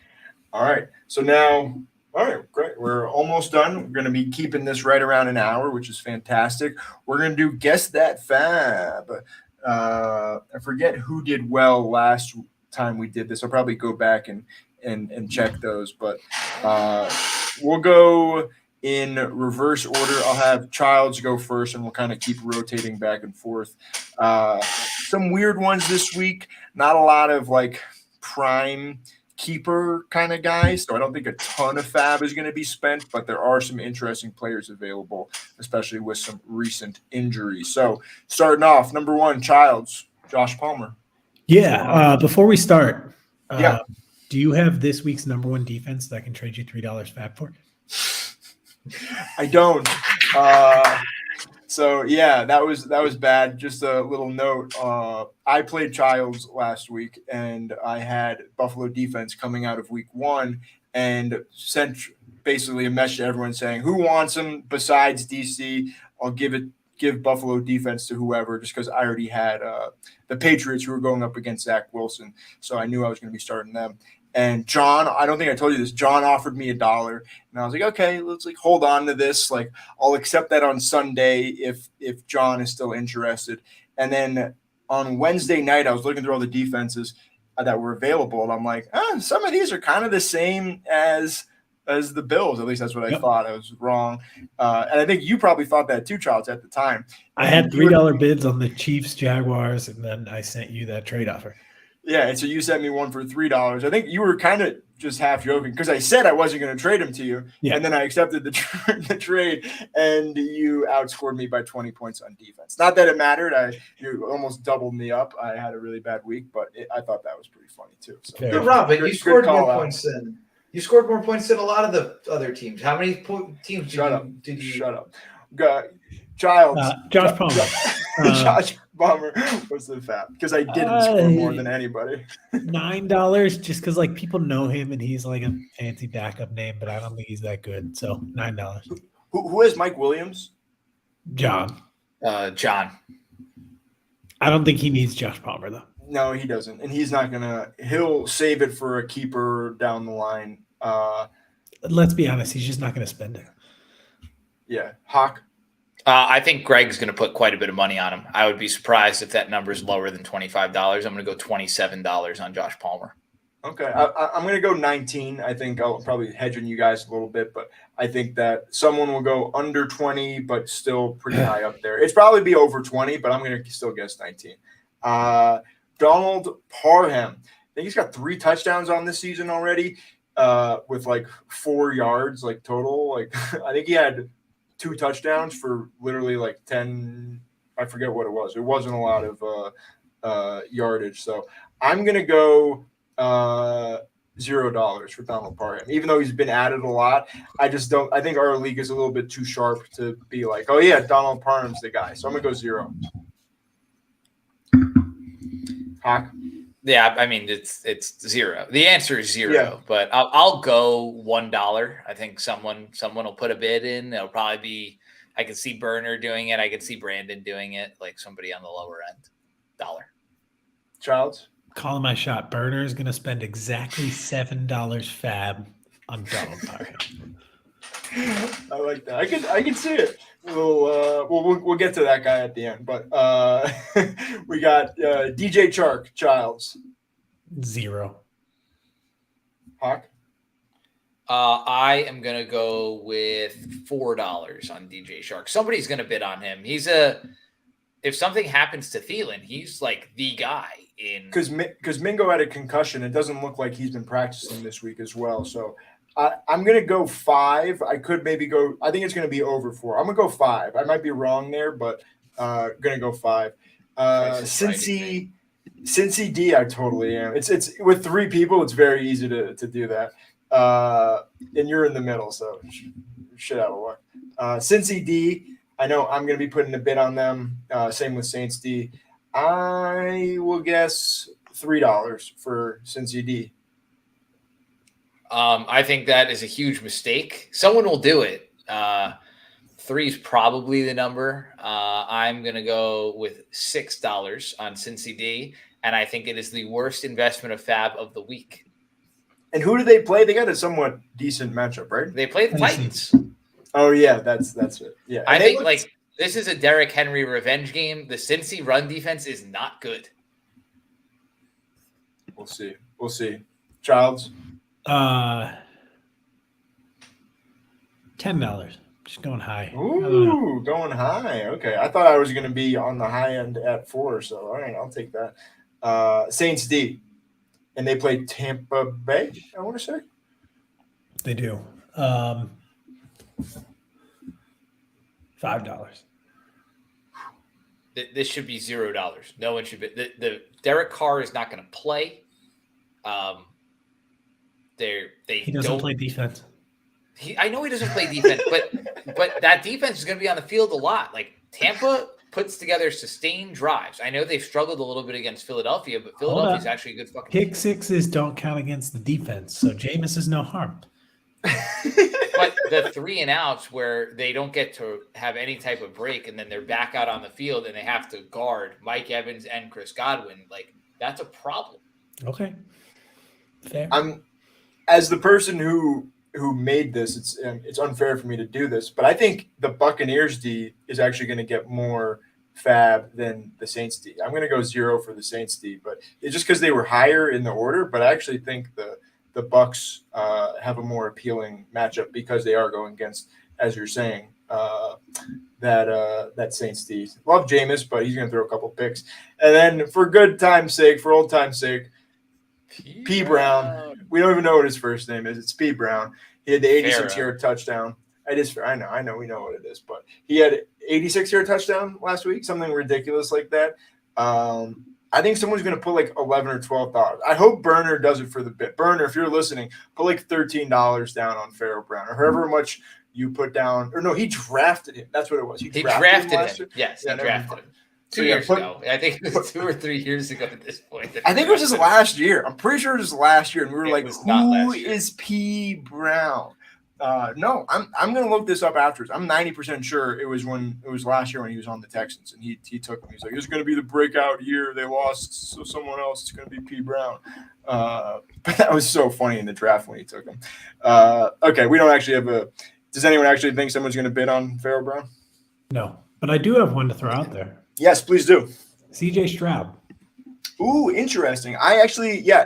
All right. So now, all right, great. We're almost done. We're going to be keeping this right around an hour, which is fantastic. We're going to do Guess That Fab. I forget who did well last time we did this. I'll probably go back and check those, but we'll go in reverse order. I'll have Childs go first, and we'll kind of keep rotating back and forth. Some weird ones this week. Not a lot of like prime keeper kind of guys, so I don't think a ton of fab is going to be spent, but there are some interesting players available, especially with some recent injuries. So starting off, number 1, Childs, Josh Palmer. Yeah. Before we start, Yeah. do you have this week's number 1 defense that I can trade you $3 fab for? I don't. So yeah, that was bad. Just a little note. I played Childs last week, and I had Buffalo defense coming out of week 1, and sent basically a message to everyone saying, "Who wants him besides DC? I'll give Buffalo defense to whoever," just because I already had the Patriots who were going up against Zach Wilson, so I knew I was going to be starting them. And John, I don't think I told you this, John offered me $1, and I was like, okay, let's like hold on to this. Like, I'll accept that on Sunday if John is still interested. And then on Wednesday night, I was looking through all the defenses that were available, and I'm like, some of these are kind of the same as the Bills. At least that's what I thought. I was wrong. And I think you probably thought that too, Charles, at the time. I had $3 bids on the Chiefs, Jaguars, and then I sent you that trade offer. Yeah, and so you sent me one for $3. I think you were kind of just half joking because I said I wasn't going to trade him to you, and then I accepted the trade, and you outscored me by 20 points on defense. Not that it mattered. You almost doubled me up. I had a really bad week, but I thought that was pretty funny too. So. Okay. Good, Rob, but you scored more points than a lot of the other teams. How many teams did you? Shut up. Childs. Josh Palmer. Josh Palmer was the fab because I didn't score more than anybody. $9 just because like people know him and he's like a fancy backup name, but I don't think he's that good. So $9. Who is Mike Williams? John. John. I don't think he needs Josh Palmer though. No, he doesn't, and he's not gonna. He'll save it for a keeper down the line. Let's be honest, he's just not going to spend it. Yeah, Hawk. I think Greg's going to put quite a bit of money on him. I would be surprised if that number is lower than $25. I'm going to go $27 on Josh Palmer. Okay, I'm going to go 19. I think I'll probably hedge on you guys a little bit, but I think that someone will go under 20, but still pretty high up there. It's probably be over 20, but I'm going to still guess 19. Donald Parham. I think he's got 3 touchdowns on this season already. with like 4 yards, like total. Like I think he had 2 touchdowns for literally like 10. I forget what it was. It wasn't a lot of yardage. So I'm gonna go $0 for Donald Parham, even though he's been added a lot. I just don't. I think our league is a little bit too sharp to be like, oh yeah, Donald Parham's the guy. So I'm gonna go 0. Hawk. Yeah, I mean it's 0. The answer is 0, Yeah. but I'll go $1. I think someone will put a bid in. It'll probably be. I could see Burner doing it. I could see Brandon doing it. Like somebody on the lower end. $1. Childs. Calling my shot. Burner is going to spend exactly $7 fab on Donald Parham. I like that. I can see it. We'll get to that guy at the end. But we got DJ Chark, Childs. 0. Hawk. I am gonna go with $4 on DJ Shark. Somebody's gonna bid on him. If something happens to Thielen, he's like the guy in. Because Mingo had a concussion. It doesn't look like he's been practicing this week as well. So I'm going to go 5. I could maybe go – I think it's going to be over 4. I'm going to go 5. I might be wrong there, but going to go 5. Cincy D, I totally am. It's with 3 people, it's very easy to do that. And you're in the middle, so shit out of luck. Cincy D, I know I'm going to be putting a bid on them. Same with Saints D. I will guess $3 for Cincy D. I think that is a huge mistake. Someone will do it. 3 is probably the number. I'm going to go with $6 on Cincy D, and I think it is the worst investment of fab of the week. And who do they play? They got a somewhat decent matchup, right? They play the Titans. Oh yeah, that's it. Yeah, I think like this is a Derrick Henry revenge game. The Cincy run defense is not good. We'll see. Childs. $10. Just going high. Ooh, going high. Okay, I thought I was going to be on the high end at 4. So all right, I'll take that. Saints D, and they play Tampa Bay. I want to say They do. $5. This should be $0. No one should be. The Derek Carr is not going to play. He doesn't play defense. I know he doesn't play defense, but that defense is going to be on the field a lot. Like Tampa puts together sustained drives. I know they've struggled a little bit against Philadelphia, but Philadelphia's actually a good fucking kick team. sixes don't count against the defense, so Jameis is no harm. But the 3 and outs where they don't get to have any type of break and then they're back out on the field and they have to guard Mike Evans and Chris Godwin, like that's a problem. Okay. Fair. As the person who made this, it's unfair for me to do this, but I think the Buccaneers D is actually going to get more fab than the Saints D. I'm going to go 0 for the Saints D, but it's just because they were higher in the order. But I actually think the Bucs have a more appealing matchup because they are going against, as you're saying, that Saints D. Love Jameis, but he's going to throw a couple picks. And then for good time's sake, for old time's sake, P. Brown. We don't even know what his first name is. It's P. Brown. He had the 86-yard touchdown. I know we know what it is, but he had 86-yard touchdown last week, something ridiculous like that. I think someone's going to put like $11 or $12. I hope Burner does it for the bit. Burner, if you're listening, put like $13 down on Pharaoh Brown or however much you put down. Or no, he drafted him. That's what it was. He drafted him. last year. Yes, Yeah, he drafted him. 2 So, yeah, years ago. I think it was 2 or 3 years ago at this point. I think it was just last year. I'm pretty sure it was last year. And we were It like, was not who last year. is P. Brown? No, I'm going to look this up afterwards. I'm 90% sure it was last year when he was on the Texans and he took him. He's like, it's going to be the breakout year. They lost, so someone else. It's going to be P. Brown. But that was so funny in the draft when he took him. Okay, we don't actually have does anyone actually think someone's going to bid on Pharaoh Brown? No, but I do have one to throw out there. Yes, please do. CJ Stroud. Ooh, interesting.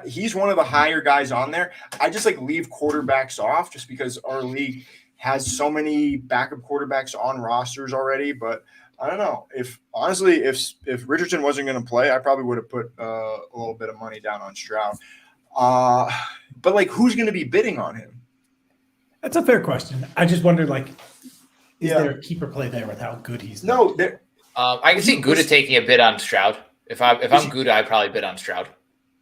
He's one of the higher guys on there. I just leave quarterbacks off just because our league has so many backup quarterbacks on rosters already. But I don't know if Richardson wasn't going to play, I probably would have put a little bit of money down on Stroud. But like, who's going to be bidding on him? That's a fair question. I just wonder, like, is Yeah. there a keeper play there with how good he's done? No, there. I can see Gouda taking a bid on Stroud. If I'm he- Gouda, I'd probably bid on Stroud.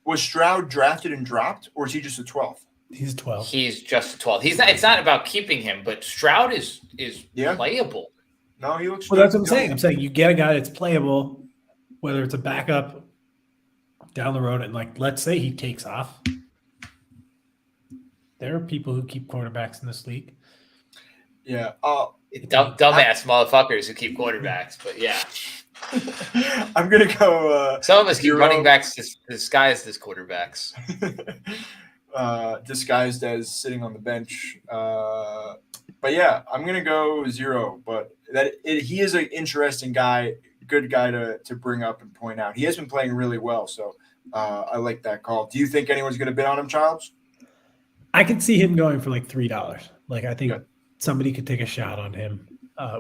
Was Stroud drafted and dropped, or is he just a 12th? He's 12. He's just a 12. He's not. It's not about keeping him, but Stroud is Yeah. playable. No, he looks. Well, good. that's what I'm saying. I'm saying you get a guy that's playable, whether it's a backup down the road, and like, let's say he takes off. There are people who keep quarterbacks in this league. Yeah. Dumbass motherfuckers who keep quarterbacks, but yeah, I'm gonna go. some of us keep Zero. running backs disguised as quarterbacks. Disguised as sitting on the bench. But yeah, I'm gonna go 0. But he is an interesting guy, good guy to bring up and point out. He has been playing really well, so I like that call. Do you think anyone's gonna bid on him, Childs? I could see him going for like $3. Like, I think Good. somebody could take a shot on him.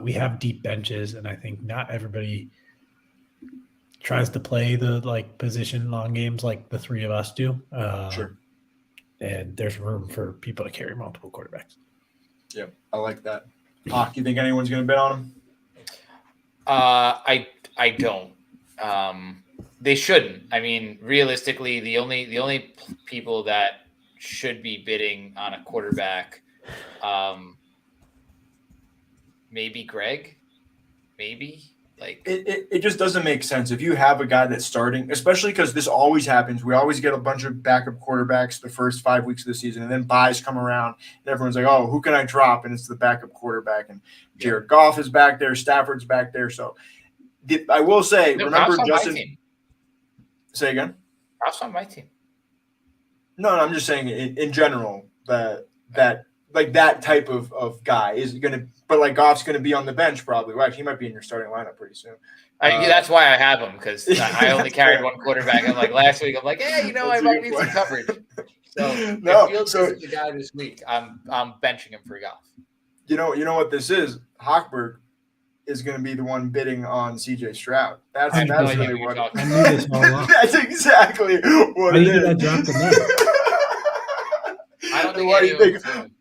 We have deep benches, and I think not everybody tries to play the like position long games like the three of us do. Sure. And there's room for people to carry multiple quarterbacks. Yeah, I like that. Hawk, you think anyone's gonna bid on him? I don't. They shouldn't. I mean, realistically, the only people that should be bidding on a quarterback, maybe Greg, maybe like It just doesn't make sense if you have a guy that's starting, especially because this always happens. We always get a bunch of backup quarterbacks the first 5 weeks of the season, and then buys come around, and everyone's like, "Oh, who can I drop?" And it's the backup quarterback, and Jared Goff is back there, Stafford's back there. So I will say, No, remember Goff's on my Justin? team. Say again. Goff's on my team. No, I'm just saying in general that like that type of guy is gonna, but like Goff's gonna be on the bench probably. Well, actually, he might be in your starting lineup pretty soon. That's why I have him, because I only That's carried fair. one quarterback. I'm like, last week, I'm like, hey, I That's a might good need point. some coverage. So No, if Fields so- isn't the guy this week, I'm benching him for Goff. You know what this is? Hochberg is going to be the one bidding on CJ Stroud. That's I have no idea really what what. you're I knew this all along. That's exactly what Why it did is. I drop the I don't think Why do you anyone's think?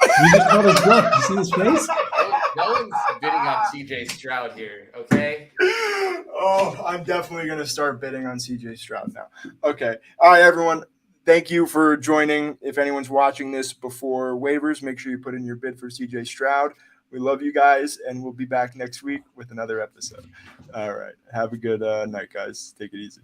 You just called his bluff. You see his face? no one's bidding on CJ Stroud here, okay? Oh, I'm definitely going to start bidding on CJ Stroud now. Okay. All right, everyone. Thank you for joining. If anyone's watching this before waivers, make sure you put in your bid for CJ Stroud. We love you guys, and we'll be back next week with another episode. All right. Have a good night, guys. Take it easy.